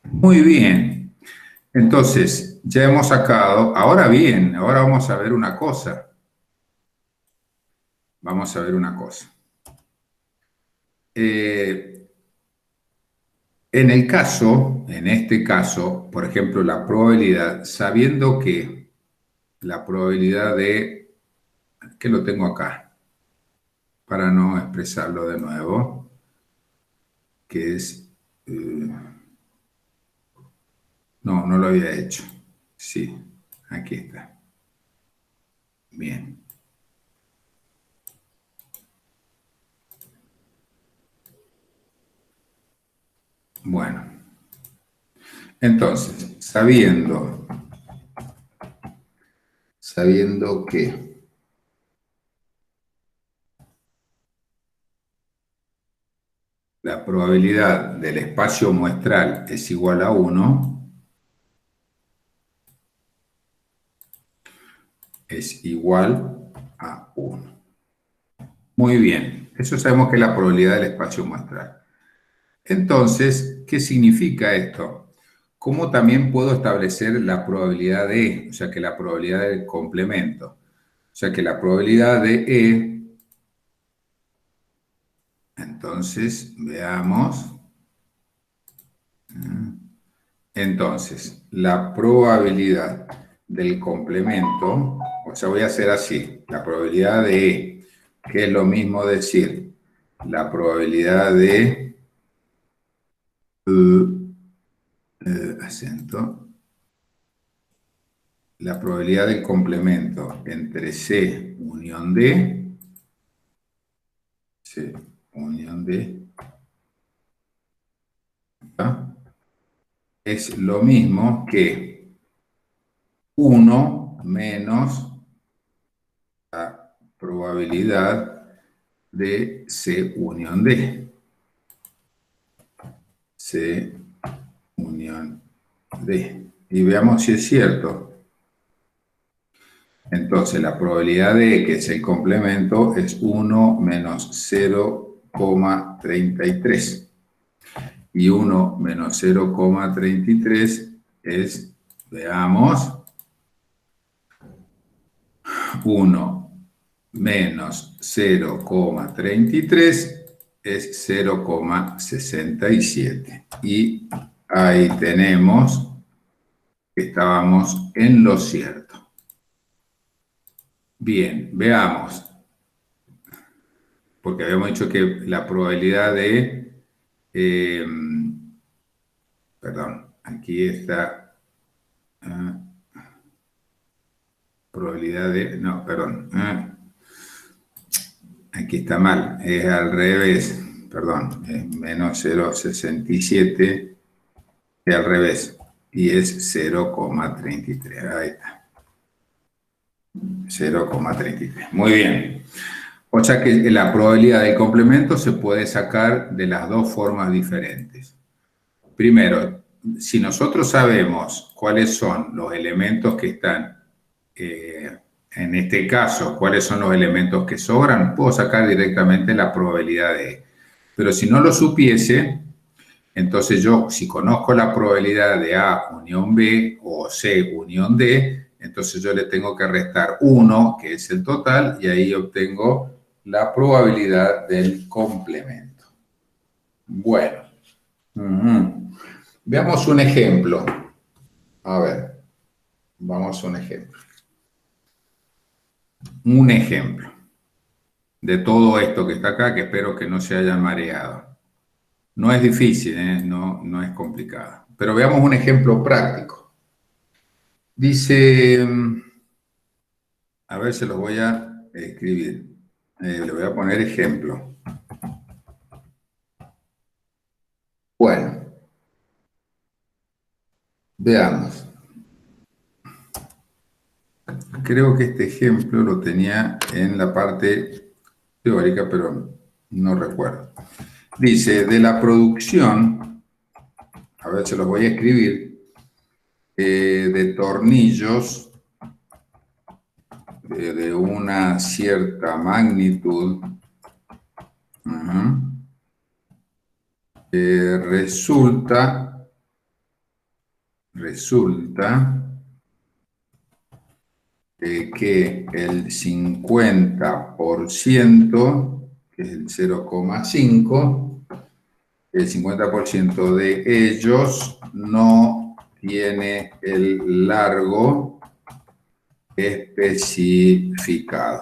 Muy bien. Entonces, ya hemos sacado, ahora bien, ahora vamos a ver una cosa. Vamos a ver una cosa. En este caso, por ejemplo, la probabilidad, sabiendo que la probabilidad de, que lo tengo acá, para no expresarlo de nuevo, que es, no lo había hecho. Sí, aquí está. Bien. Bueno, entonces, sabiendo que la probabilidad del espacio muestral es igual a 1, es igual a 1. Muy bien, eso sabemos que es la probabilidad del espacio muestral. Entonces, ¿qué significa esto? ¿Cómo también puedo establecer la probabilidad de E? O sea, que la probabilidad del complemento. O sea, que la probabilidad de E, entonces, veamos. Entonces, la probabilidad del complemento, o sea, voy a hacer así, la probabilidad de E, que es lo mismo decir, la probabilidad de acento, la probabilidad del complemento entre C unión D, C unión D, ¿tá? Es lo mismo que 1 menos la probabilidad de C unión D. C unión D. Y veamos si es cierto. Entonces, la probabilidad de que es el complemento es 1 menos 0,33. Y 1 menos 0,33 es, veamos, 1 menos 0,33 es 0,67. Y ahí tenemos que estábamos en lo cierto. Bien, veamos. Porque habíamos dicho que la probabilidad de... perdón, aquí está... probabilidad de... No, perdón. Aquí está mal. Es al revés. Perdón. Es menos 0,67. Es al revés. Y es 0,33. Ahí está. 0,33. Muy bien. O sea que la probabilidad del complemento se puede sacar de las dos formas diferentes. Primero, si nosotros sabemos cuáles son los elementos que están, en este caso, cuáles son los elementos que sobran, puedo sacar directamente la probabilidad de E. Pero si no lo supiese, entonces yo, si conozco la probabilidad de A unión B o C unión D, entonces yo le tengo que restar 1, que es el total, y ahí obtengo la probabilidad del complemento. Bueno. Veamos un ejemplo. A ver, vamos a un ejemplo. Un ejemplo de todo esto que está acá, que espero que no se hayan mareado. No es difícil, no es complicado. Pero veamos un ejemplo práctico. Dice, a ver, se los voy a escribir. Le voy a poner ejemplo. Bueno, veamos. creo que este ejemplo lo tenía en la parte teórica, pero no recuerdo. Dice, de la producción, a ver, se los voy a escribir, de tornillos de una cierta magnitud, resulta que el 50%, que es el 0,5, el 50% de ellos no tiene el largo especificado.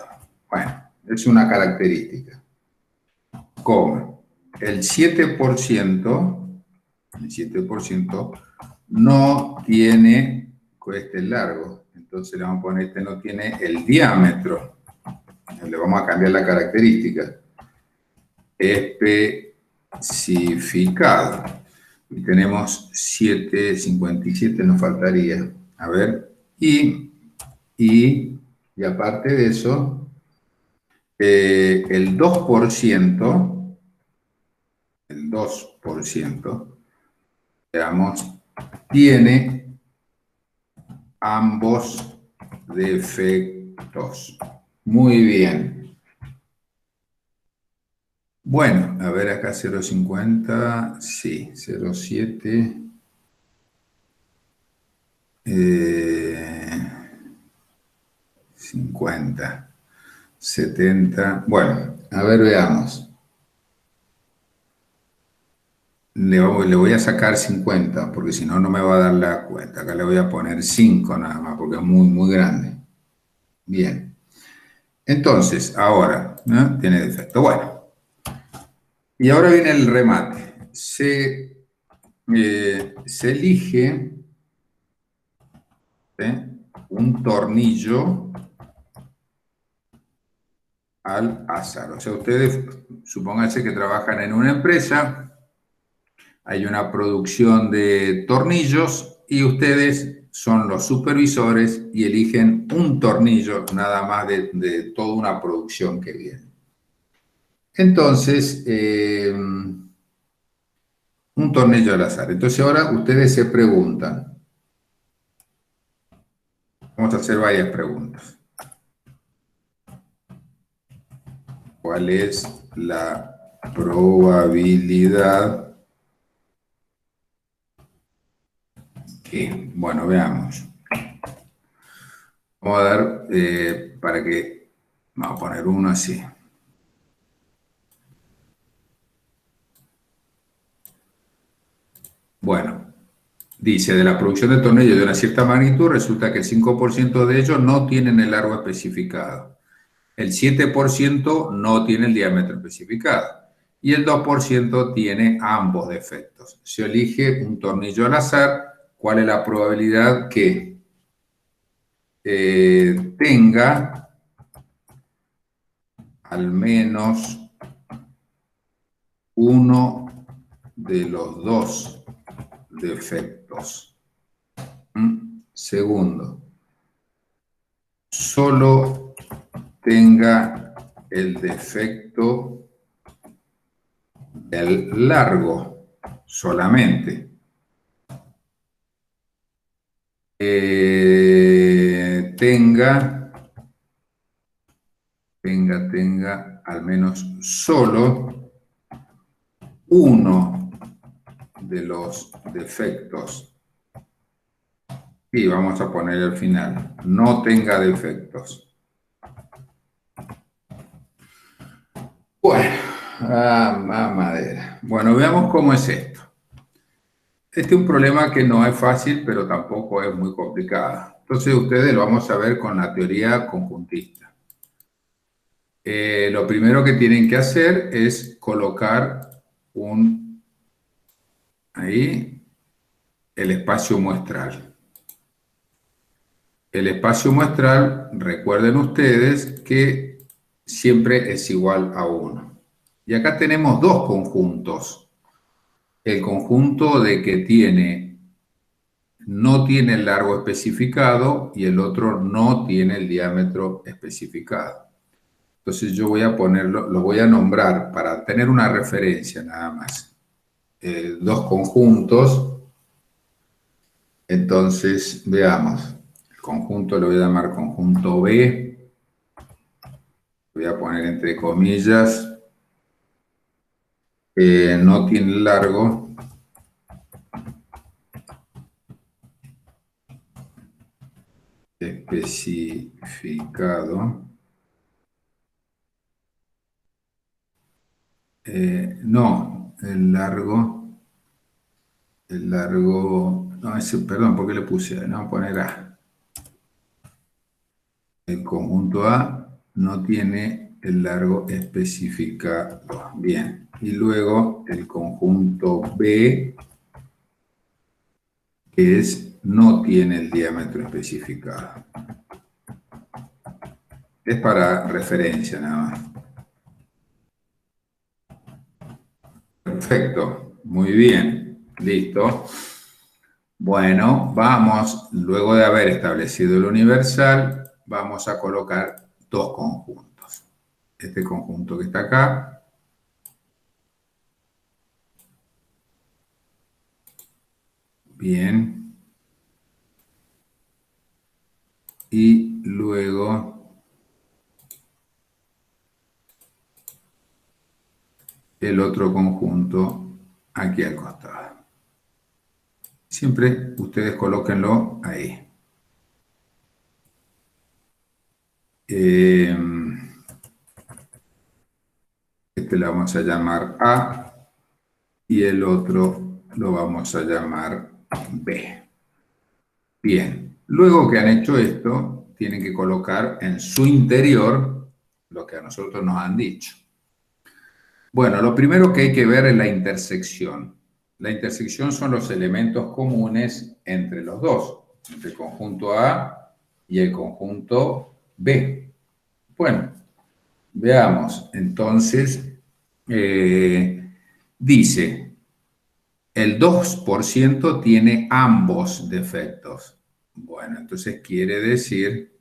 Bueno, es una característica. Como el 7% no tiene este largo. Entonces le vamos a poner, este no tiene el diámetro. Le vamos a cambiar la característica. Especificado. Y tenemos 7,57, nos faltaría. A ver, y aparte de eso, el 2%, digamos, tiene ambos defectos. Muy bien. Bueno, a ver acá 0,50, sí, 0,7. 50, 70. Bueno, a ver, veamos. Le voy a sacar 50, porque si no, no me va a dar la cuenta. Acá le voy a poner 5 nada más, porque es muy, muy grande. Bien. Entonces, ahora, ¿no? Tiene defecto. Bueno. Y ahora viene el remate. Se elige un tornillo al azar. O sea, ustedes, supónganse que trabajan en una empresa, hay una producción de tornillos y ustedes son los supervisores y eligen un tornillo nada más de toda una producción que viene. Entonces, un tornillo al azar. Entonces ahora ustedes se preguntan. Vamos a hacer varias preguntas. ¿Cuál es la probabilidad que? Bueno, veamos. Vamos a dar para que... Vamos a poner uno así. Bueno, dice, de la producción de tornillos de una cierta magnitud, resulta que el 5% de ellos no tienen el largo especificado. El 7% no tiene el diámetro especificado. Y el 2% tiene ambos defectos. Se elige un tornillo al azar. ¿Cuál es la probabilidad que tenga al menos uno de los dos defectos? Segundo, solo tenga el defecto del largo solamente. Tenga al menos solo uno de los defectos. Y vamos a poner al final, no tenga defectos. Bueno, madera. Bueno, veamos cómo es esto. Este es un problema que no es fácil, pero tampoco es muy complicado. Entonces ustedes lo vamos a ver con la teoría conjuntista. Lo primero que tienen que hacer es colocar ahí el espacio muestral. El espacio muestral, recuerden ustedes que siempre es igual a 1. Y acá tenemos dos conjuntos. El conjunto de que tiene no tiene el largo especificado y el otro no tiene el diámetro especificado. Entonces yo voy a ponerlo, lo voy a nombrar para tener una referencia nada más. Dos conjuntos. Entonces, veamos. El conjunto lo voy a llamar conjunto B. Voy a poner entre comillas. No tiene largo. Especificado. No, el largo, no, ese, perdón, ¿por qué le puse? No, poner A. El conjunto A no tiene el largo especificado. Bien, y luego el conjunto B, que no tiene el diámetro especificado. Es para referencia nada más. Perfecto, muy bien, listo. Bueno, vamos, luego de haber establecido el universal, vamos a colocar dos conjuntos. Este conjunto que está acá. Bien. Y luego el otro conjunto aquí al costado. Siempre ustedes colóquenlo ahí. Este lo vamos a llamar A y el otro lo vamos a llamar B. Bien, luego que han hecho esto, tienen que colocar en su interior lo que a nosotros nos han dicho. Bueno, lo primero que hay que ver es la intersección. La intersección son los elementos comunes entre los dos, entre el conjunto A y el conjunto B. Bueno, veamos. Entonces, dice, el 2% tiene ambos defectos. Bueno, entonces quiere decir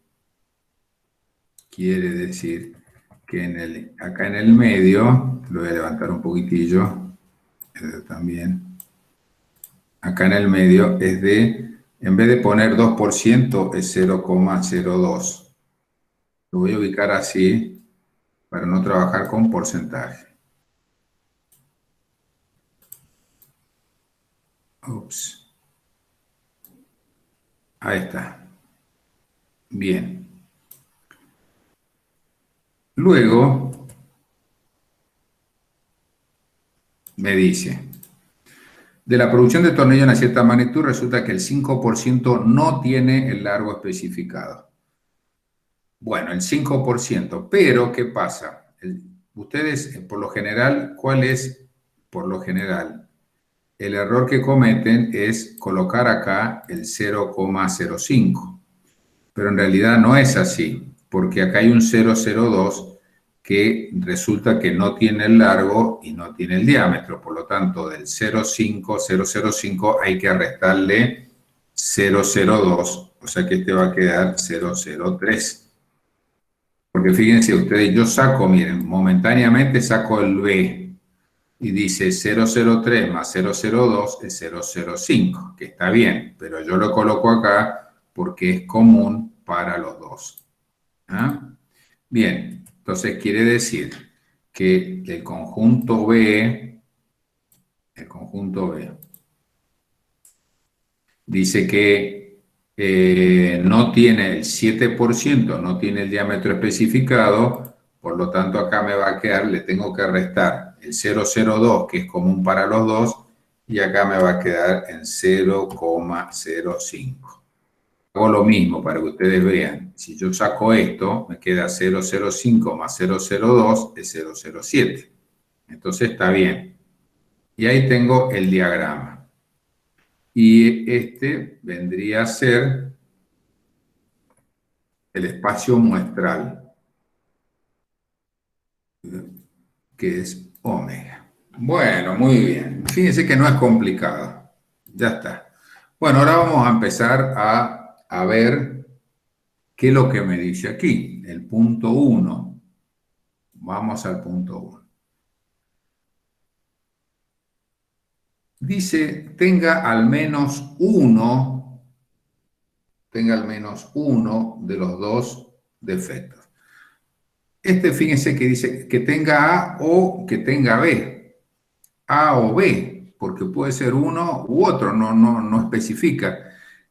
que acá en el medio, lo voy a levantar un poquitillo, también, acá en el medio es en vez de poner 2%, es 0,02. Lo voy a ubicar así para no trabajar con porcentaje. Ups. Ahí está. Bien. Luego me dice, de la producción de tornillo en una cierta magnitud resulta que el 5% no tiene el largo especificado. Bueno, el 5%, pero ¿qué pasa? Ustedes, por lo general, ¿cuál es, por lo general? El error que cometen es colocar acá el 0,05, pero en realidad no es así, porque acá hay un 0,02 que resulta que no tiene el largo y no tiene el diámetro, por lo tanto del 0,05 hay que restarle 0,02, o sea que este va a quedar 0,03. Porque fíjense ustedes, yo saco, miren, momentáneamente saco el B y dice 003 más 002 es 005, que está bien, pero yo lo coloco acá porque es común para los dos. ¿Ah? Bien, entonces quiere decir que el conjunto B dice que no tiene el 7%, no tiene el diámetro especificado, por lo tanto acá me va a quedar, le tengo que restar el 0,02 que es común para los dos y acá me va a quedar en 0,05. Hago lo mismo para que ustedes vean, si yo saco esto me queda 0,05 más 0,02 es 0,07, entonces está bien. Y ahí tengo el diagrama. Y este vendría a ser el espacio muestral, que es omega. Bueno, muy bien. Fíjense que no es complicado. Ya está. Bueno, ahora vamos a empezar a ver qué es lo que me dice aquí, el punto 1. Vamos al punto 1. Dice, tenga al menos uno de los dos defectos. Fíjense que dice que tenga A o que tenga B. A o B, porque puede ser uno u otro, no especifica.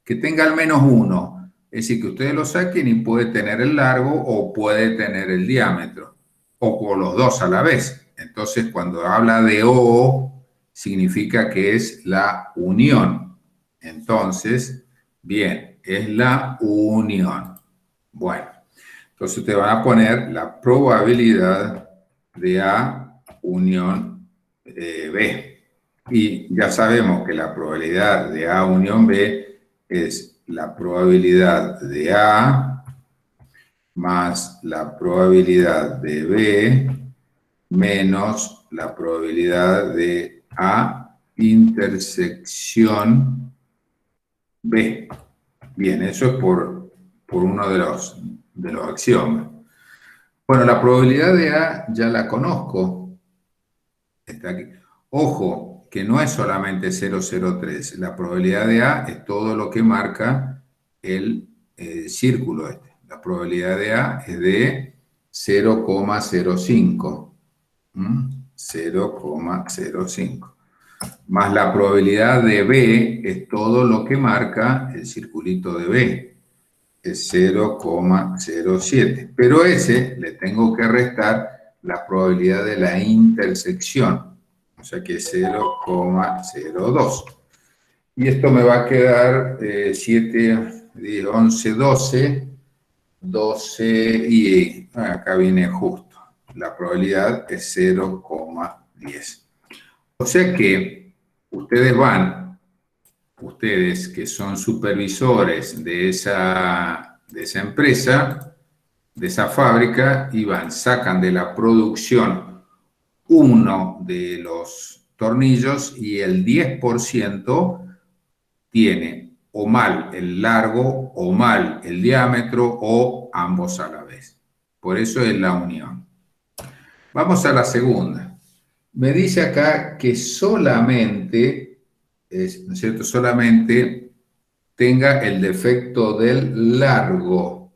Que tenga al menos uno. Es decir, que ustedes lo saquen y puede tener el largo o puede tener el diámetro. O por los dos a la vez. Entonces, cuando habla de O, significa que es la unión. Entonces, bien, es la unión. Bueno, entonces te van a poner la probabilidad de A unión B. Y ya sabemos que la probabilidad de A unión B es la probabilidad de A más la probabilidad de B menos la probabilidad de A intersección B. Bien, eso es por uno de los axiomas. Bueno, la probabilidad de A ya la conozco. Está aquí. Ojo, que no es solamente 0,03. La probabilidad de A es todo lo que marca el círculo este. La probabilidad de A es de 0,05. 0,05. Más la probabilidad de B es todo lo que marca el circulito de B. Es 0,07. Pero ese le tengo que restar la probabilidad de la intersección. O sea que es 0,02. Y esto me va a quedar 7, 10, 11, 12. 12 y acá viene justo. La probabilidad es 0,10. O sea que ustedes que son supervisores de esa empresa, de esa fábrica, y sacan de la producción uno de los tornillos y el 10% tiene o mal el largo o mal el diámetro o ambos a la vez. Por eso es la unión. Vamos a la segunda. Me dice acá que solamente, ¿no es cierto? Solamente tenga el defecto del largo.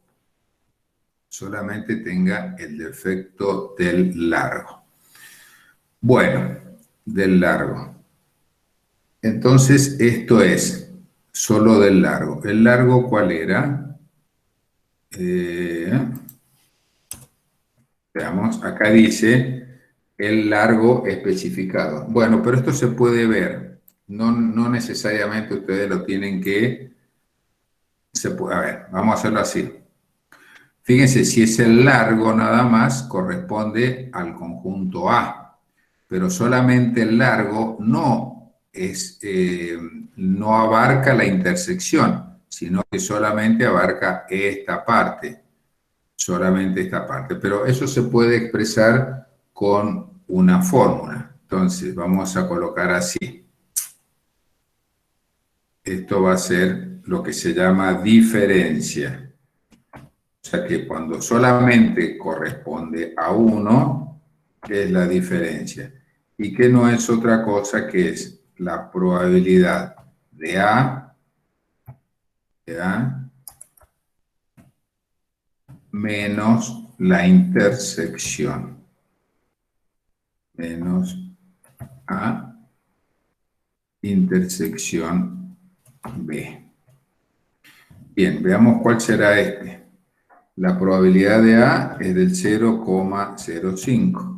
Solamente tenga el defecto del largo. Bueno, del largo. Entonces, esto es solo del largo. ¿El largo cuál era? Veamos, acá dice el largo especificado. Bueno, pero esto se puede ver. No necesariamente ustedes lo tienen que... a ver, vamos a hacerlo así. Fíjense, si es el largo nada más, corresponde al conjunto A, pero solamente el largo no abarca la intersección, sino que solamente abarca esta parte, solamente esta parte. Pero eso se puede expresar con una fórmula. Entonces, vamos a colocar así. Esto va a ser lo que se llama diferencia. O sea que cuando solamente corresponde a uno, es la diferencia. Y que no es otra cosa que es la probabilidad de A menos la intersección. Menos A intersección B. Bien, veamos cuál será este. La probabilidad de A es del 0,05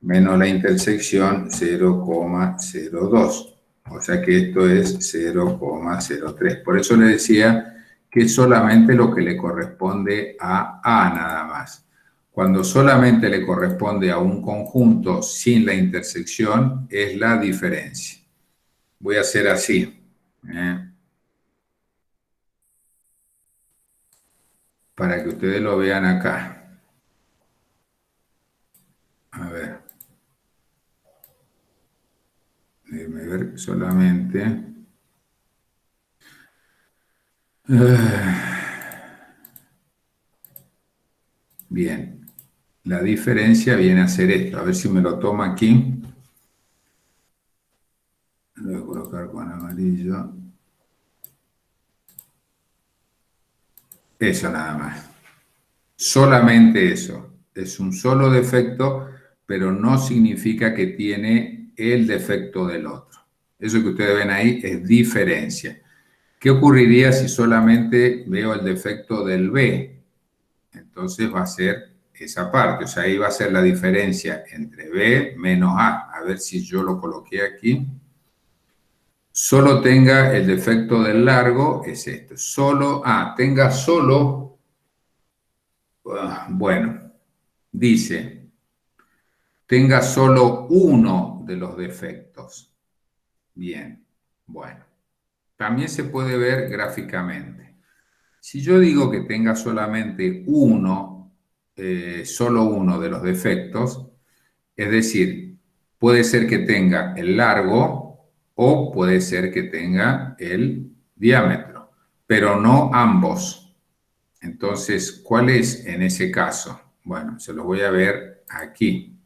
menos la intersección 0,02. O sea que esto es 0,03. Por eso le decía que es solamente lo que le corresponde a A nada más. Cuando solamente le corresponde a un conjunto sin la intersección, es la diferencia. Voy a hacer así. Para que ustedes lo vean acá. A ver. Déjenme ver solamente. Bien, la diferencia viene a ser esto. A ver si me lo toma aquí. Lo voy a colocar con amarillo. Eso nada más. Solamente eso. Es un solo defecto, pero no significa que tiene el defecto del otro. Eso que ustedes ven ahí es diferencia. ¿Qué ocurriría si solamente veo el defecto del B? Entonces va a ser esa parte, o sea, ahí va a ser la diferencia entre B menos A. A ver si yo lo coloqué aquí. Solo tenga el defecto del largo, es esto. Solo A, tenga solo, bueno, dice, tenga solo uno de los defectos. Bien, bueno. También se puede ver gráficamente. Si yo digo que tenga solamente uno, solo uno de los defectos, es decir, puede ser que tenga el largo o puede ser que tenga el diámetro, pero no ambos. Entonces, ¿cuál es en ese caso? Bueno, se lo voy a ver aquí.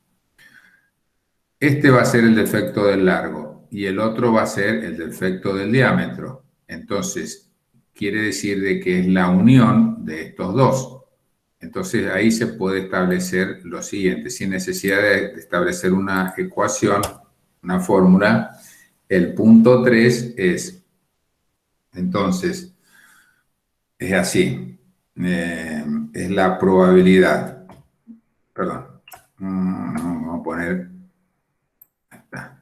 Este va a ser el defecto del largo y el otro va a ser el defecto del diámetro. Entonces, quiere decir de que es la unión de estos dos. Entonces, ahí se puede establecer lo siguiente, sin necesidad de establecer una ecuación, una fórmula. El punto 3 es, entonces, es así, es la probabilidad. Perdón, vamos a poner, está.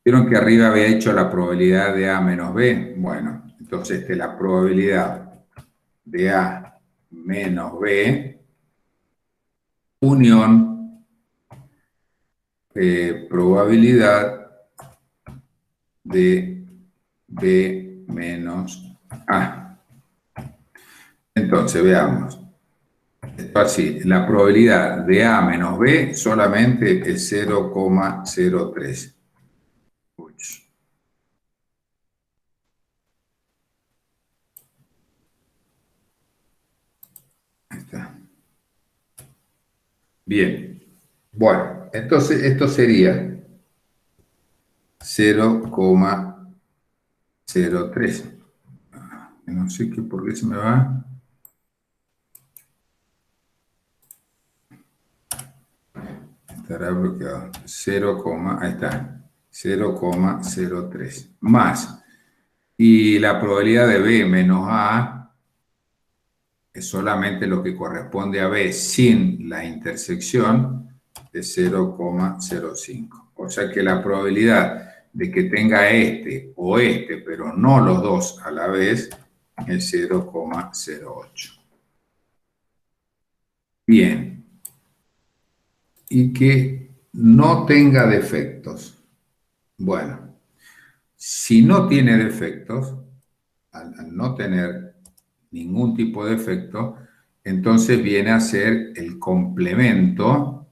¿Vieron que arriba había hecho la probabilidad de A menos B? Bueno, entonces la probabilidad de A menos B, unión, probabilidad de B menos A. Entonces, veamos. Esto así, la probabilidad de A menos B solamente es 0,03. Ahí está. Bien. Bueno, entonces esto sería 0,03. No sé qué, por qué se me va. Estará bloqueado. 0, ahí está. 0,03. Más. Y la probabilidad de B menos A es solamente lo que corresponde a B sin la intersección de 0,05. O sea que la probabilidad de que tenga este o este, pero no los dos a la vez, es 0,08. Bien. Y que no tenga defectos. Bueno, si no tiene defectos, al no tener ningún tipo de defecto, entonces viene a ser el complemento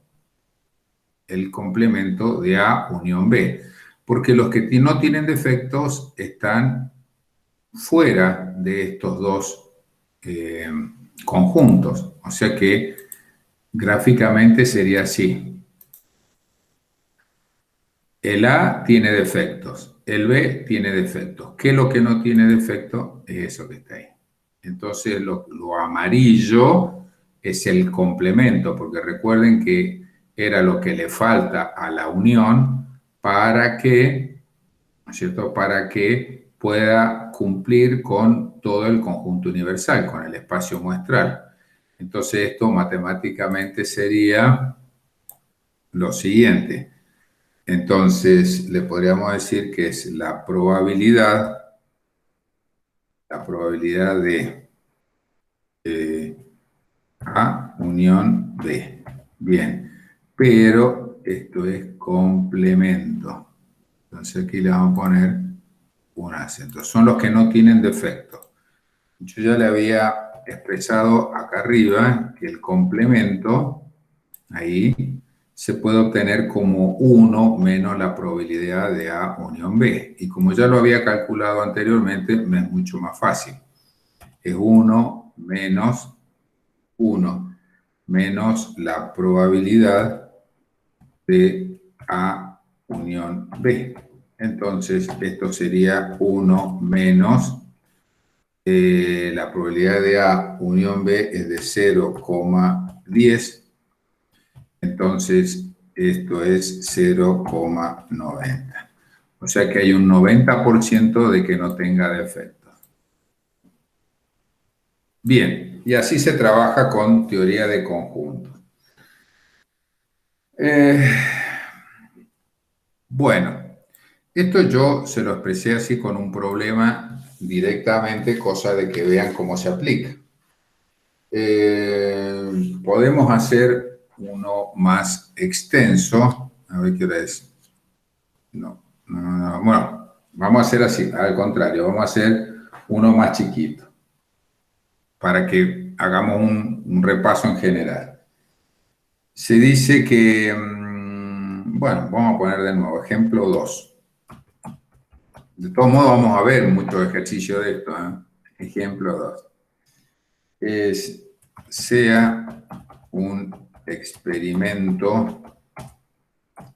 de A unión B. Porque los que no tienen defectos están fuera de estos dos conjuntos. O sea que gráficamente sería así. El A tiene defectos, el B tiene defectos. ¿Qué es lo que no tiene defecto? Es eso que está ahí. Entonces lo amarillo es el complemento, porque recuerden que era lo que le falta a la unión para que, ¿no es cierto?, para que pueda cumplir con todo el conjunto universal, con el espacio muestral. Entonces esto matemáticamente sería lo siguiente. Entonces, le podríamos decir que es la probabilidad de A unión B. Bien, pero esto es complemento. Entonces aquí le vamos a poner un acento. Son los que no tienen defecto. Yo ya le había expresado acá arriba que el complemento, ahí, se puede obtener como 1 menos la probabilidad de A unión B. Y como ya lo había calculado anteriormente, me es mucho más fácil. es 1 menos 1 menos la probabilidad de A unión B. Entonces, esto sería 1 menos la probabilidad de A unión B es de 0,10. Entonces, esto es 0,90. O sea que hay un 90% de que no tenga defectos. Bien, y así se trabaja con teoría de conjuntos. Bueno, esto yo se lo expresé así con un problema directamente, cosa de que vean cómo se aplica. Podemos hacer uno más extenso. A ver qué hora es. No. Bueno, vamos a hacer así, al contrario, vamos a hacer uno más chiquito para que hagamos un repaso en general. Se dice que, bueno, vamos a poner de nuevo, ejemplo 2. De todos modos, vamos a ver muchos ejercicios de esto. Ejemplo 2. Sea un experimento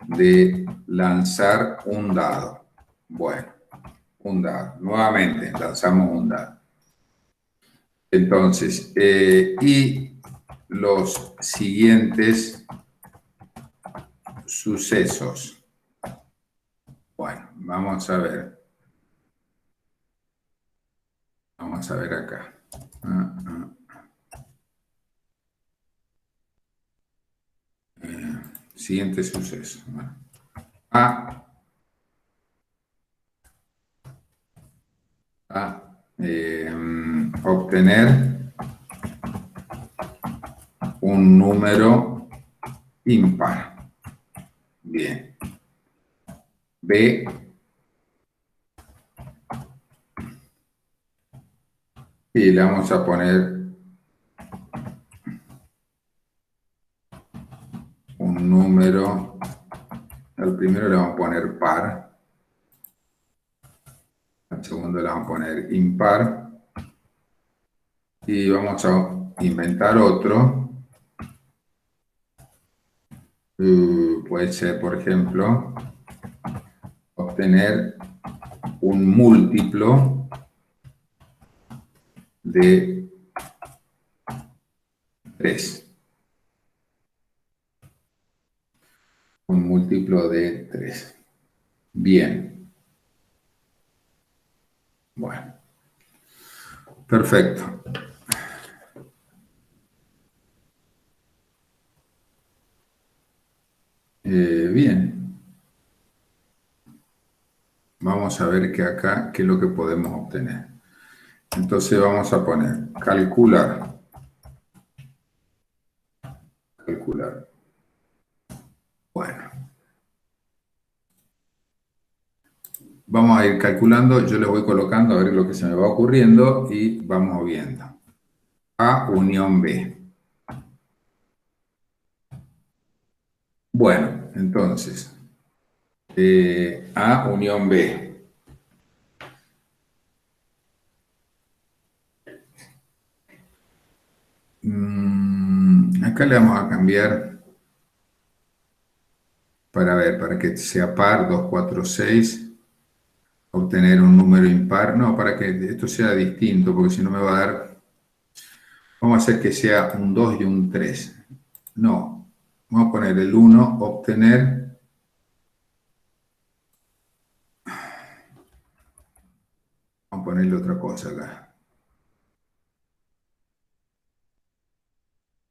de lanzar un dado. Bueno, un dado. Nuevamente, lanzamos un dado. Entonces, y los siguientes sucesos. Bueno, vamos a ver. Vamos a ver acá. Siguiente suceso. Bueno. Obtener un número impar. Bien. B. Y le vamos a poner un número. Al primero le vamos a poner par. Al segundo le vamos a poner impar. Y vamos a inventar otro. Puede ser, por ejemplo, obtener un múltiplo de 3. Un múltiplo de 3. Bien. Bueno. Perfecto. Bien. Vamos a ver que acá, qué es lo que podemos obtener. Entonces vamos a poner calcular. Calcular. Bueno. Vamos a ir calculando, yo les voy colocando a ver lo que se me va ocurriendo y vamos viendo. A unión B. Bueno, entonces, A unión B. Acá le vamos a cambiar para ver, para que sea par, 2, 4, 6. Obtener un número impar. No, para que esto sea distinto, porque si no me va a dar... Vamos a hacer que sea un 2 y un 3. No, vamos a poner el 1, obtener... Vamos a ponerle otra cosa acá.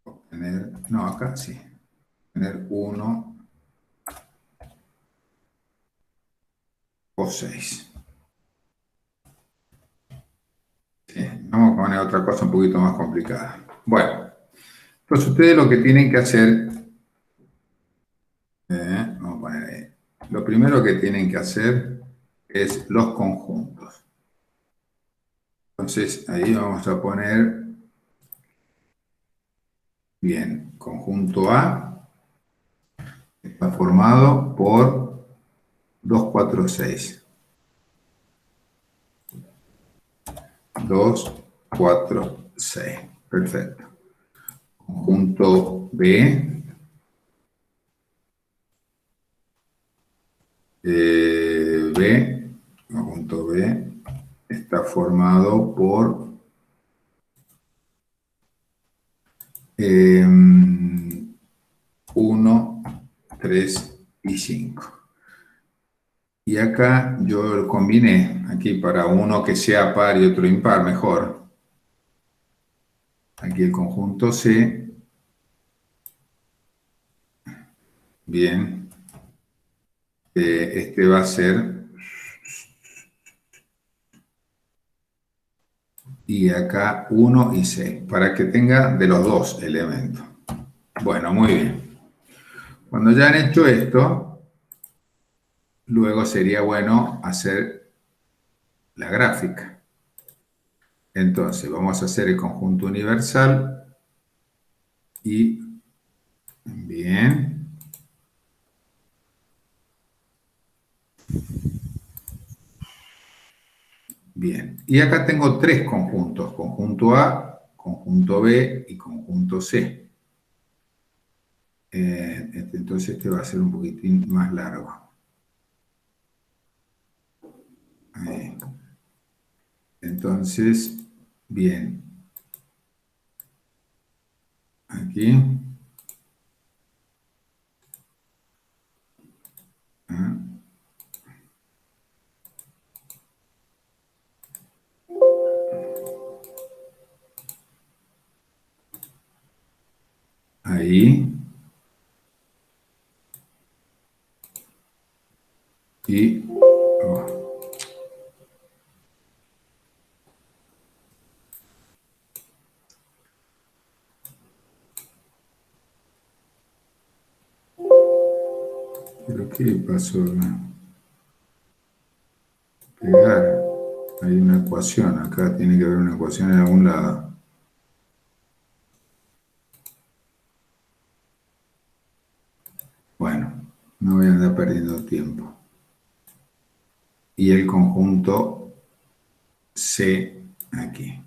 Obtener... No, acá sí. Obtener 1 o 6. Sí, vamos a poner otra cosa un poquito más complicada. Bueno, entonces ustedes lo que tienen que hacer... vamos a poner ahí. Lo primero que tienen que hacer es los conjuntos. Entonces ahí vamos a poner, bien, conjunto A está formado por 2, 4, 6. 2, 4, 6. Perfecto. Conjunto B. Conjunto B está formado por 1, 3 y 5. Y acá yo lo combiné, aquí para uno que sea par y otro impar, mejor. Aquí el conjunto C. Bien. Este va a ser... Y acá 1 y 6, para que tenga de los dos elementos. Bueno, muy bien. Cuando ya han hecho esto, luego sería bueno hacer la gráfica. Entonces, vamos a hacer el conjunto universal y... Bien. Bien. Y acá tengo tres conjuntos. Conjunto A, conjunto B y conjunto C. Entonces este va a ser un poquitín más largo. Ahí. Entonces, bien. Aquí. Ahí. Y... oh. ¿Pero qué pasó? Pegar. Hay una ecuación. Acá tiene que haber una ecuación en algún lado. Bueno, no voy a andar perdiendo tiempo. Y el conjunto C aquí.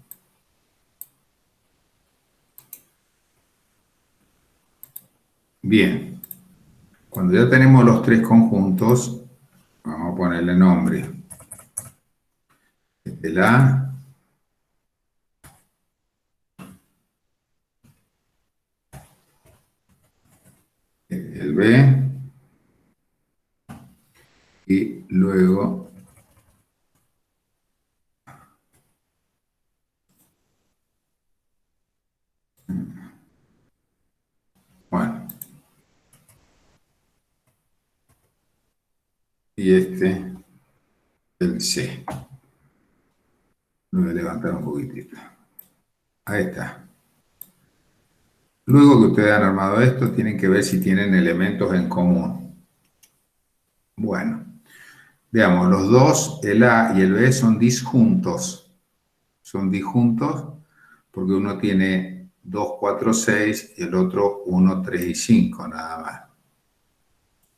Bien. Cuando ya tenemos los tres conjuntos, vamos a ponerle nombre. El A, el B, y luego bueno, y este, el C. Lo voy a levantar un poquitito. Ahí está. Luego que ustedes han armado esto, tienen que ver si tienen elementos en común. Bueno, veamos, los dos, el A y el B, son disjuntos. Son disjuntos porque uno tiene 2, 4, 6 y el otro 1, 3 y 5, nada más.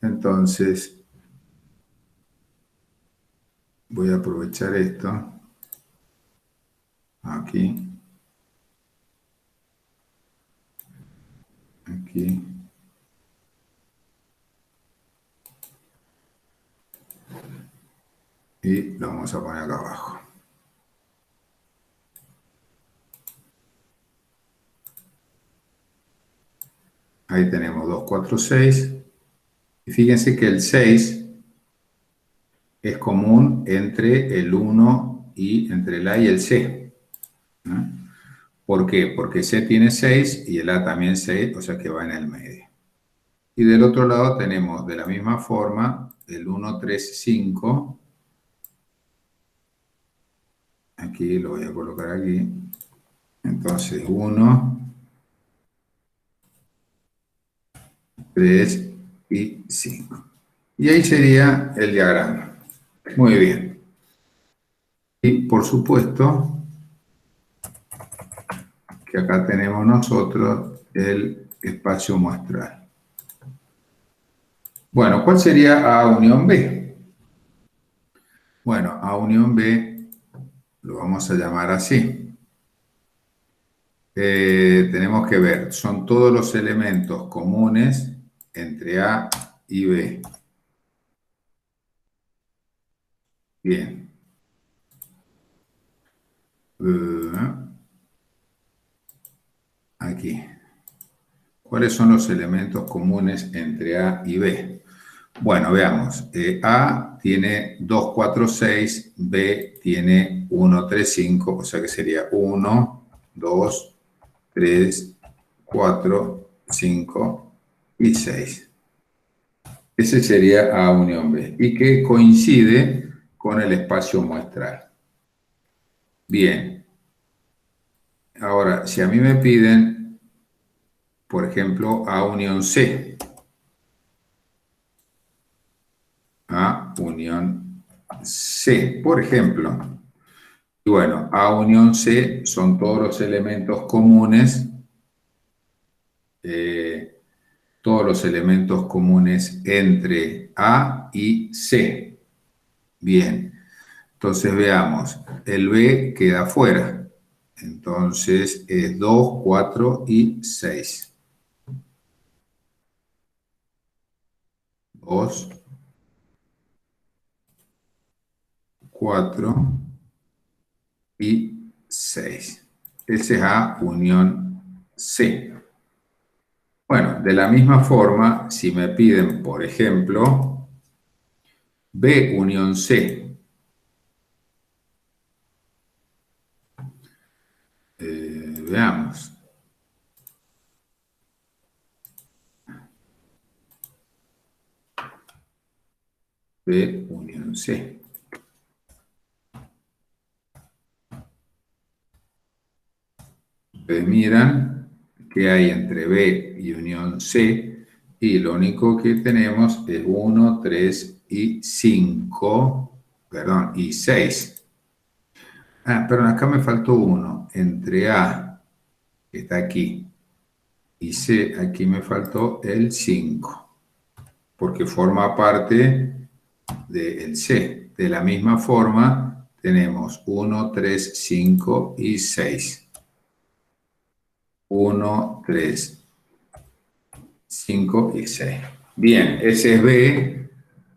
Entonces, voy a aprovechar esto. Aquí. Aquí. Y lo vamos a poner acá abajo. Ahí tenemos 2, 4, 6. Y fíjense que el 6 es común entre el 1 y entre el A y el C. ¿No? ¿Por qué? Porque C tiene 6 y el A también 6, o sea que va en el medio. Y del otro lado tenemos de la misma forma el 1, 3, 5. Aquí lo voy a colocar aquí. Entonces 1, 3 y 5. Y ahí sería el diagrama. Muy bien. Y por supuesto que acá tenemos nosotros el espacio muestral. Bueno, ¿cuál sería A unión B? Bueno, A unión B lo vamos a llamar así. tenemos que ver, son todos los elementos comunes entre A y B. Bien. Aquí. ¿Cuáles son los elementos comunes entre A y B? Bueno, veamos. A tiene 2, 4, 6, B tiene 1, 3, 5, o sea que sería 1, 2, 3, 4, 5 y 6. Ese sería A unión B y que coincide con el espacio muestral. Bien. Ahora, si a mí me piden, por ejemplo, A unión C. A unión C, por ejemplo. Y bueno, A unión C son todos los elementos comunes, entre A y C. Bien, entonces veamos, el B queda fuera. Entonces es 2, 4 y 6. 2, 4 y 6. Ese es A unión C. Bueno, de la misma forma, si me piden, por ejemplo, B unión C, veamos. B unión C. Ustedes miran qué hay entre B y unión C y lo único que tenemos es 1, 3 y 5, perdón, y 6. Ah, pero acá me faltó uno, entre A, que está aquí, y C, aquí me faltó el 5, porque forma parte del C. De la misma forma, tenemos 1, 3, 5 y 6. 1, 3, 5 y 6. Bien, ese es B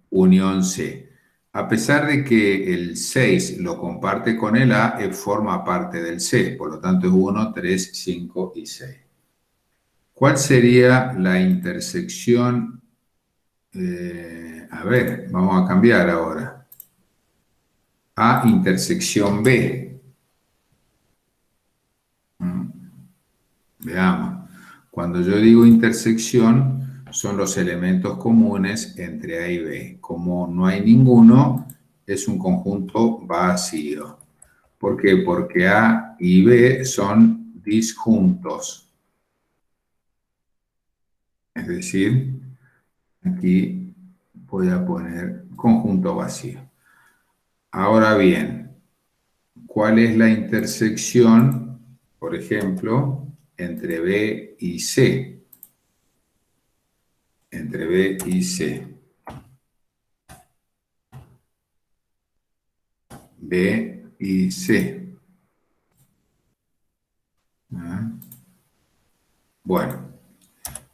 unión C. A pesar de que el 6 lo comparte con el A, forma parte del C. Por lo tanto, es 1, 3, 5 y 6. ¿Cuál sería la intersección? A ver, vamos a cambiar ahora. A intersección B. Veamos. Cuando yo digo intersección, son los elementos comunes entre A y B. Como no hay ninguno, es un conjunto vacío. ¿Por qué? Porque A y B son disjuntos. Es decir, aquí voy a poner conjunto vacío. Ahora bien, ¿cuál es la intersección, por ejemplo, entre B y C? Entre B y C. B y C. Bueno,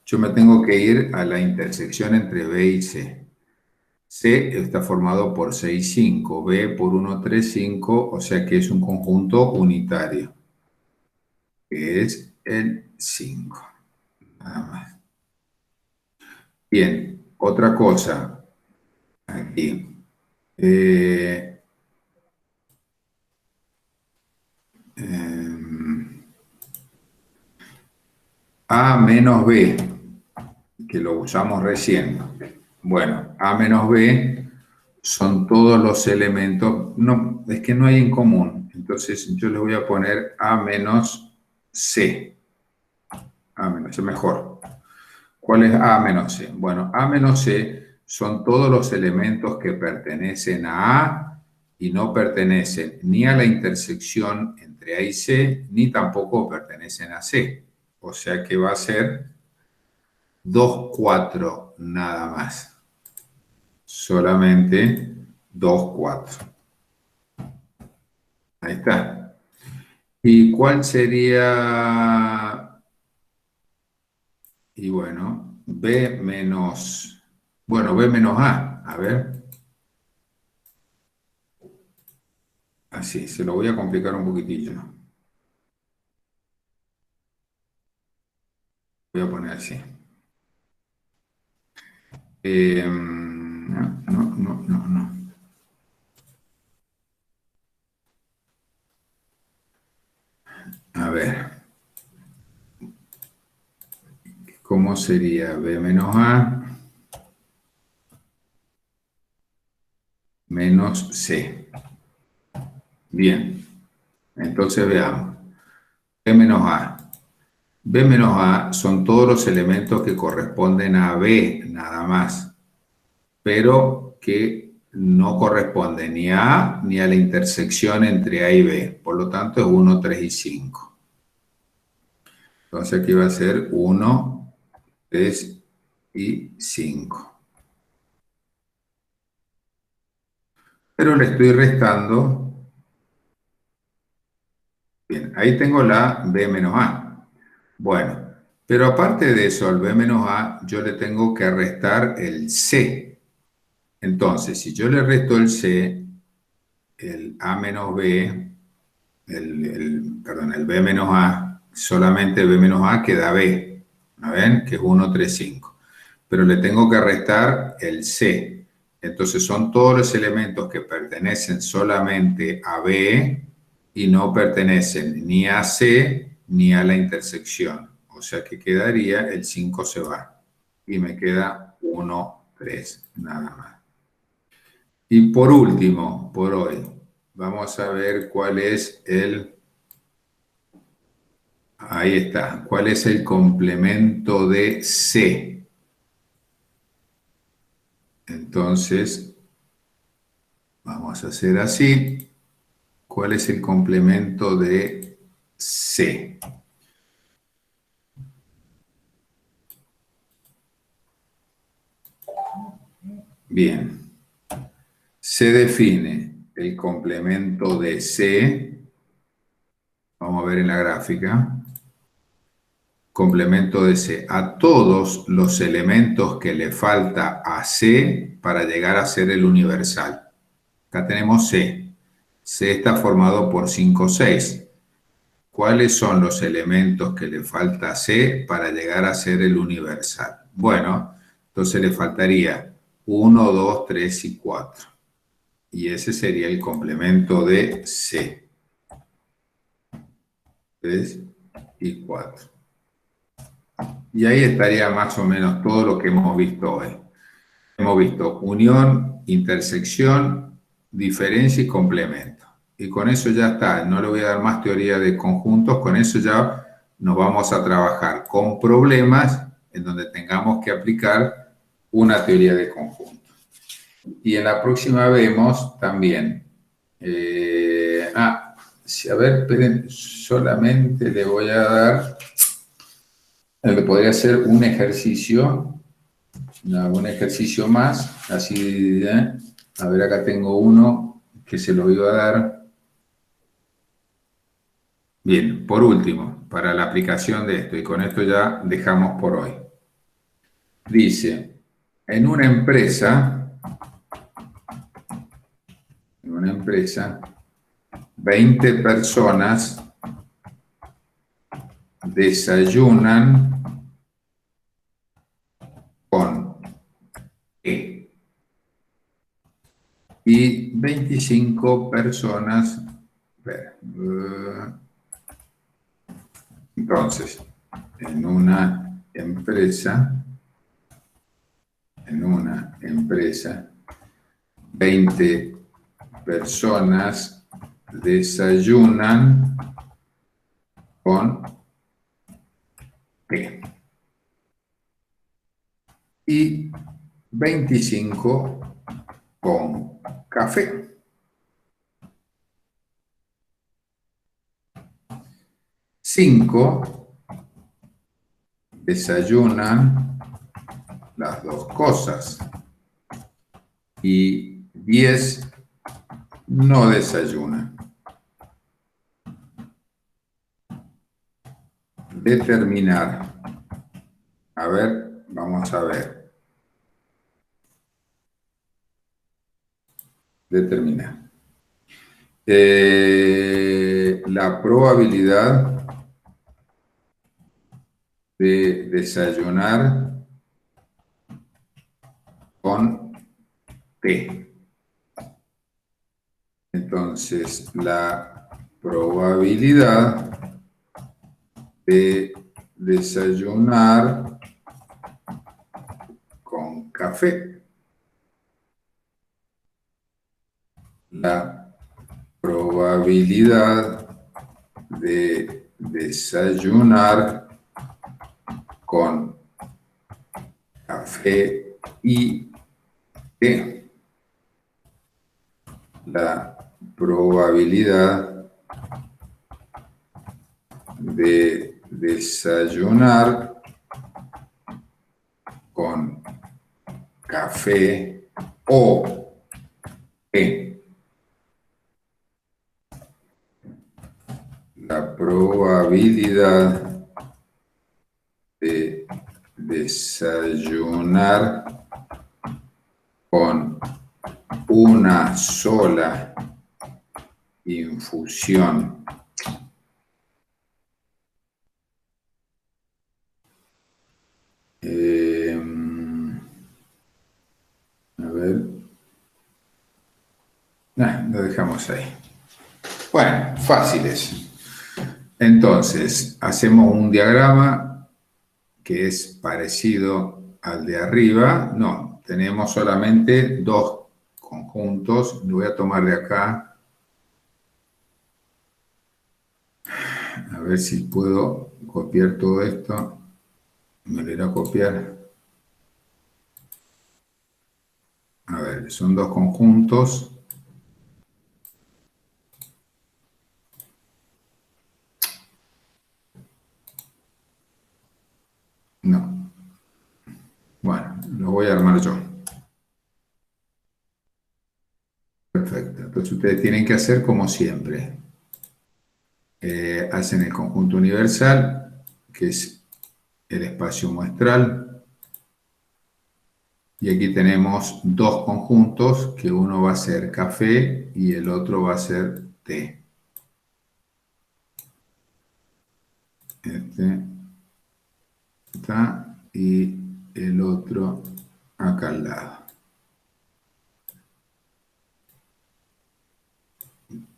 yo me tengo que ir a la intersección entre B y C. C está formado por 6, 5, B por 1, 3, 5, o sea que es un conjunto unitario, que es el 5. Nada más. Bien, otra cosa aquí. A menos B, que lo usamos recién. Bueno, A menos B son todos los elementos, no, es que no hay en común, entonces yo le voy a poner A menos C. A menos C mejor. ¿Cuál es A menos C? Bueno, A menos C son todos los elementos que pertenecen a A y no pertenecen ni a la intersección entre A y C, ni tampoco pertenecen a C. O sea que va a ser 2, 4 nada más. Solamente 2, 4. Ahí está. ¿Y cuál sería? Y bueno, B menos, bueno, B menos A ver, así, se lo voy a complicar un poquitillo. Voy a poner así. No. A ver, ¿cómo sería B menos A menos C? Bien, entonces veamos. B menos A. B menos A son todos los elementos que corresponden a B, nada más, pero que no corresponden ni a A ni a la intersección entre A y B. Por lo tanto, es 1, 3 y 5. Entonces aquí va a ser 1, 3 y 5. Pero le estoy restando. Bien, ahí tengo la B menos A. Bueno, pero aparte de eso, al B menos A, yo le tengo que restar el C. Entonces, si yo le resto el C, el A menos B, perdón, el B menos A, solamente B menos A queda B. ¿No ven? Que es 1, 3, 5. Pero le tengo que restar el C. Entonces son todos los elementos que pertenecen solamente a B y no pertenecen ni a C ni a la intersección. O sea que quedaría, el 5 se va. Y me queda 1, 3, nada más. Y por último, por hoy, vamos a ver cuál es el... Ahí está. ¿Cuál es el complemento de C? Entonces, vamos a hacer así. ¿Cuál es el complemento de C? Bien. Se define el complemento de C. Vamos a ver en la gráfica. Complemento de C. A todos los elementos que le falta a C para llegar a ser el universal. Acá tenemos C. C está formado por 5, 6. ¿Cuáles son los elementos que le falta a C para llegar a ser el universal? Bueno, entonces le faltaría 1, 2, 3 y 4. Y ese sería el complemento de C. 3 y 4. Y ahí estaría más o menos todo lo que hemos visto hoy. Hemos visto unión, intersección, diferencia y complemento. Y con eso ya está. No le voy a dar más teoría de conjuntos. Con eso ya nos vamos a trabajar con problemas en donde tengamos que aplicar una teoría de conjuntos. Y en la próxima vemos también. A ver, esperen, solamente le voy a dar. Le podría hacer un ejercicio. Un ejercicio más, así, a ver, acá tengo uno que se lo iba a dar. Bien, por último, para la aplicación de esto, y con esto ya dejamos por hoy. Dice, en una empresa, 20 personas desayunan con E. Y 25 personas, entonces, en una empresa, 20 personas desayunan con té y 25 con café. Cinco desayunan las dos cosas y 10 no desayunan. determinar. A ver, vamos a ver. Determinar. La probabilidad de desayunar con té. Entonces, la probabilidad de desayunar con café. La probabilidad de desayunar con café y té. La probabilidad de desayunar con café o té. La probabilidad de desayunar con una sola infusión a ver, lo dejamos ahí. Bueno, fáciles. Entonces, hacemos un diagrama que es parecido al de arriba. No, tenemos solamente dos conjuntos. Lo voy a tomar de acá. A ver si puedo copiar todo esto. Me lo iré a copiar. A ver, son dos conjuntos. No. Bueno, lo voy a armar yo. Perfecto. Entonces ustedes tienen que hacer como siempre. Hacen el conjunto universal, que es el espacio muestral. Y aquí tenemos dos conjuntos, que uno va a ser café y el otro va a ser té. Este está y el otro acá al lado.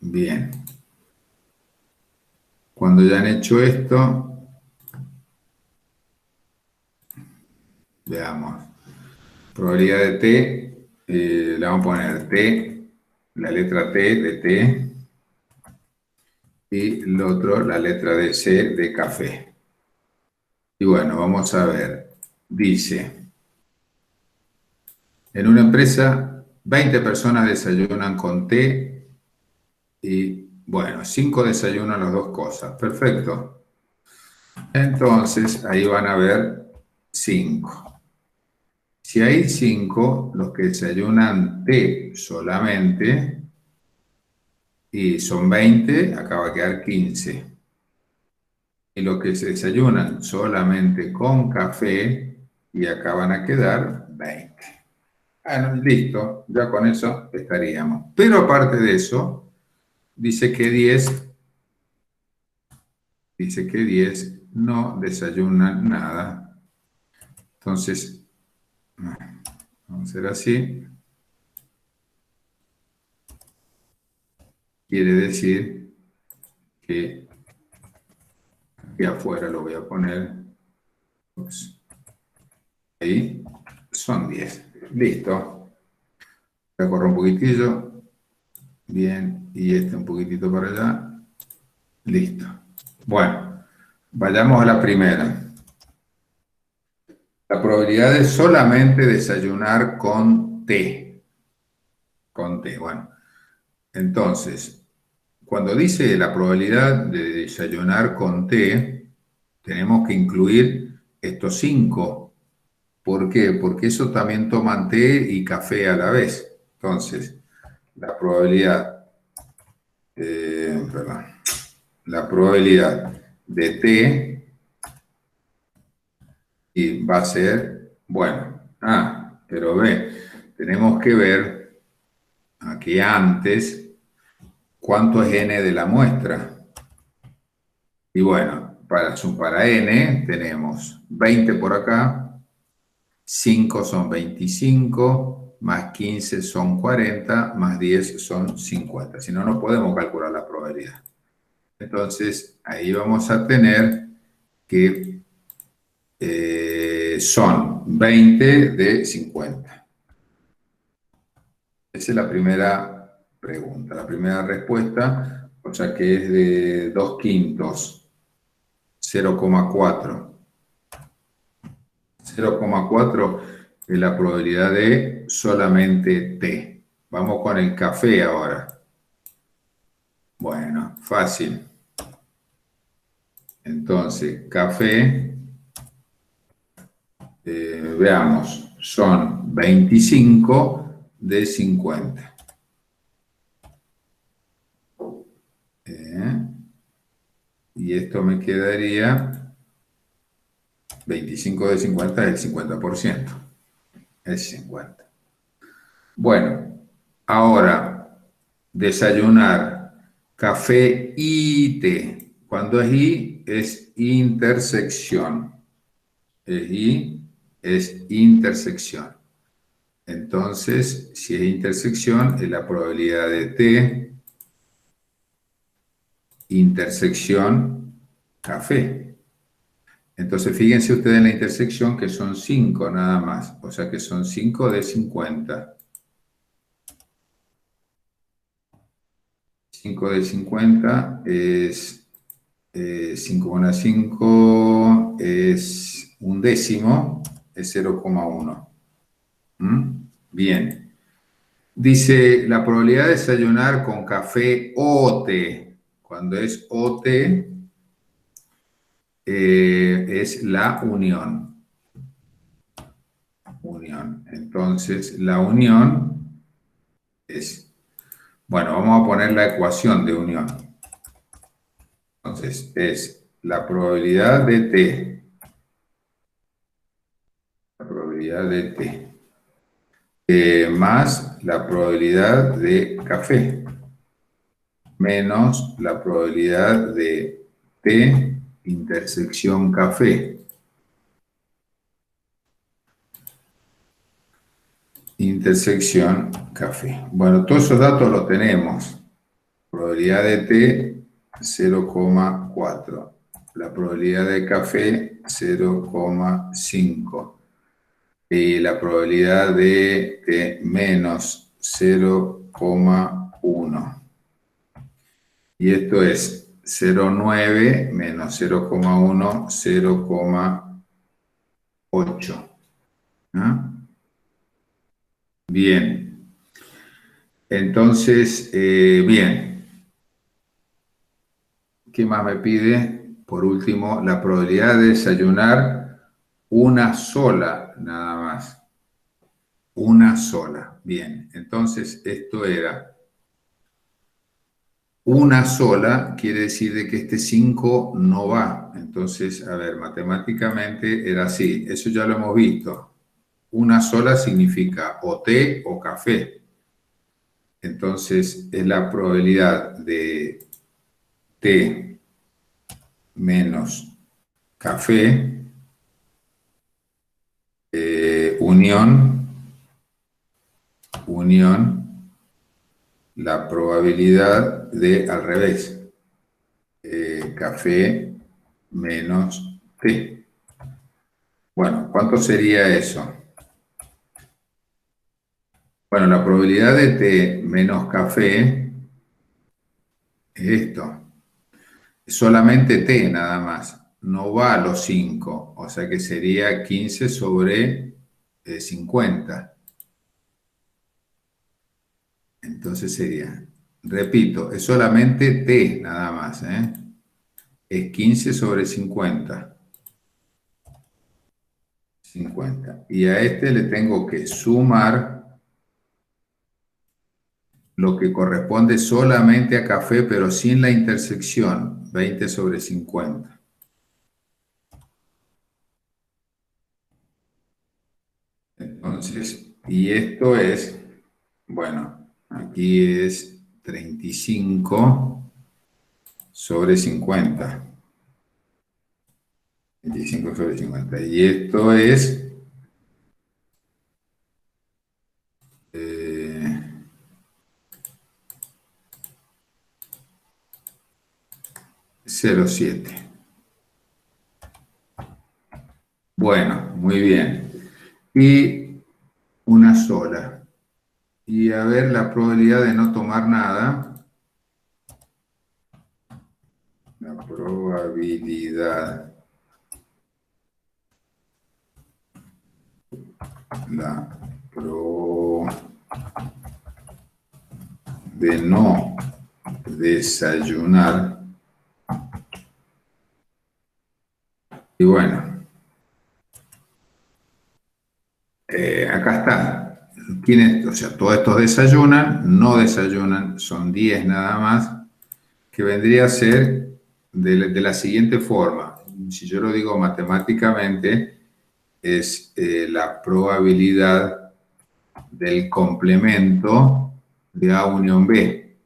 Bien. Cuando ya han hecho esto, veamos. Probabilidad de T, le vamos a poner T, la letra T de té, y el otro, la letra de C de café. Y bueno, vamos a ver. Dice, en una empresa, 20 personas desayunan con té y, bueno, 5 desayunan las dos cosas. Perfecto. Entonces, ahí van a ver 5. Si hay 5, los que desayunan té solamente, y son 20, acá va a quedar 15. Y los que se desayunan solamente con café, y acá van a quedar 20. Bueno, listo, ya con eso estaríamos. Pero aparte de eso, dice que 10 no desayunan nada. Entonces, vamos a hacer así. Quiere decir que aquí afuera lo voy a poner. Ups. Ahí son 10. Listo. Voy a correr un poquitillo. Bien. Y este un poquitito para allá. Listo. Bueno, vayamos a la primera. La probabilidad de solamente desayunar con té. Con té, bueno. Entonces, cuando dice la probabilidad de desayunar con té, tenemos que incluir estos 5. ¿Por qué? Porque eso también toman té y café a la vez. Entonces, la probabilidad, la probabilidad de té Y va a ser, bueno, pero ve, tenemos que ver aquí antes cuánto es n de la muestra. Y bueno, para n tenemos 20 por acá, 5 son 25, más 15 son 40, más 10 son 50. Si no, no podemos calcular la probabilidad. Entonces, ahí vamos a tener que son 20 de 50. Esa es la primera pregunta, la primera respuesta, o sea que es de 2 quintos, 0,4. 0,4 es la probabilidad de solamente T. Vamos con el café ahora. Bueno, fácil. Entonces, café, veamos, son 25 de 50. Y esto me quedaría 25 de 50 es el 50%. Es 50. Bueno, ahora desayunar café y té. Cuando es I es intersección. Es I es intersección. Entonces, si es intersección, es la probabilidad de T intersección café. Entonces, fíjense ustedes en la intersección que son 5 nada más. O sea que son 5 de 50. 5 de 50 es 5 con 5 es un décimo, es 0,1. Bien. Dice la probabilidad de desayunar con café o té. Cuando es o té, es la unión. Unión. Entonces, la unión es, bueno, vamos a poner la ecuación de unión. Entonces, es la probabilidad de T. La probabilidad de T. Más la probabilidad de café. Menos la probabilidad de T intersección café. Intersección café. Bueno, todos esos datos los tenemos. Probabilidad de T, 0,4. La probabilidad de café, 0,5. Y la probabilidad de T menos 0,1. Y esto es 0,9 menos 0,1, 0,8. ¿Ah? Bien. Entonces, bien. ¿Qué más me pide? Por último, la probabilidad de desayunar una sola, nada más. Una sola. Bien. Entonces, esto era una sola, quiere decir de que este 5 no va. Entonces, a ver, matemáticamente era así. Eso ya lo hemos visto. Una sola significa o té o café. Entonces, es la probabilidad de té menos café, unión, la probabilidad de al revés, café menos té. Bueno, ¿cuánto sería eso? Bueno, la probabilidad de té menos café es esto. Solamente T nada más, no va a los 5, o sea que sería 15 sobre 50. Entonces sería, repito, es solamente T nada más, es 15 sobre 50. 50. Y a este le tengo que sumar lo que corresponde solamente a café, pero sin la intersección, 20 sobre 50. Entonces, y esto es, bueno, aquí es 35 sobre 50. 25 sobre 50. Y esto es 0,7. Bueno, muy bien. Y una sola. Y a ver la probabilidad de no tomar nada. La probabilidad. La pro de no desayunar. Y bueno, acá está. O sea, todos estos desayunan, no desayunan, son 10 nada más, que vendría a ser de la siguiente forma. Si yo lo digo matemáticamente, es la probabilidad del complemento de A unión B.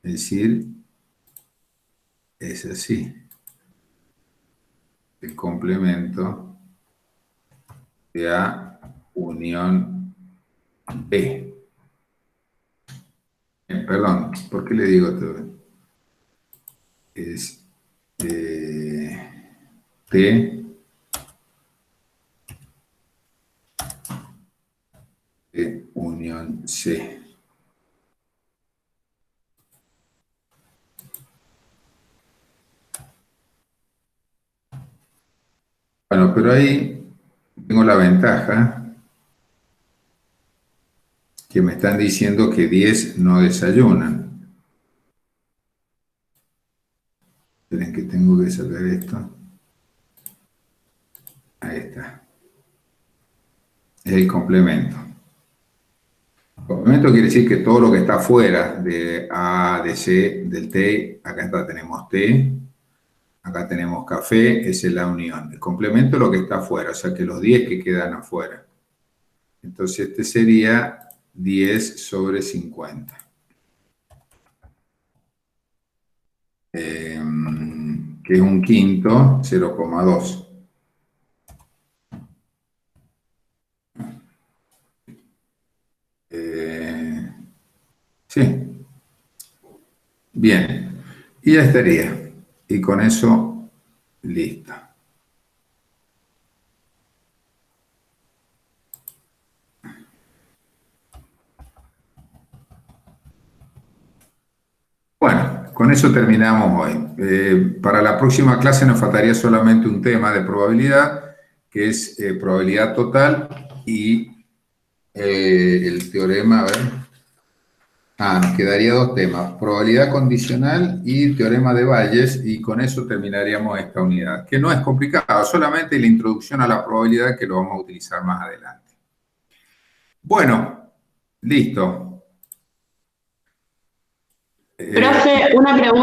Es decir, es así. El complemento de A unión B. Perdón, ¿por qué le digo todo? Es T de unión C. Bueno, pero ahí tengo la ventaja que me están diciendo que 10 no desayunan. Esperen que tengo que sacar esto. Ahí está. Es el complemento. El complemento quiere decir que todo lo que está fuera de A, de C, del T, acá está, tenemos T, acá tenemos café, esa es la unión. El complemento es lo que está afuera, o sea que los 10 que quedan afuera. Entonces este sería 10 sobre 50. Que es un quinto, 0,2. Sí, bien. Y ya estaría. Y con eso, listo. Bueno, con eso terminamos hoy. Para la próxima clase nos faltaría solamente un tema de probabilidad, que es probabilidad total y el teorema, a ver. Nos quedaría dos temas, probabilidad condicional y teorema de Bayes, y con eso terminaríamos esta unidad, que no es complicado, solamente la introducción a la probabilidad que lo vamos a utilizar más adelante. Bueno, listo. Profe, una pregunta.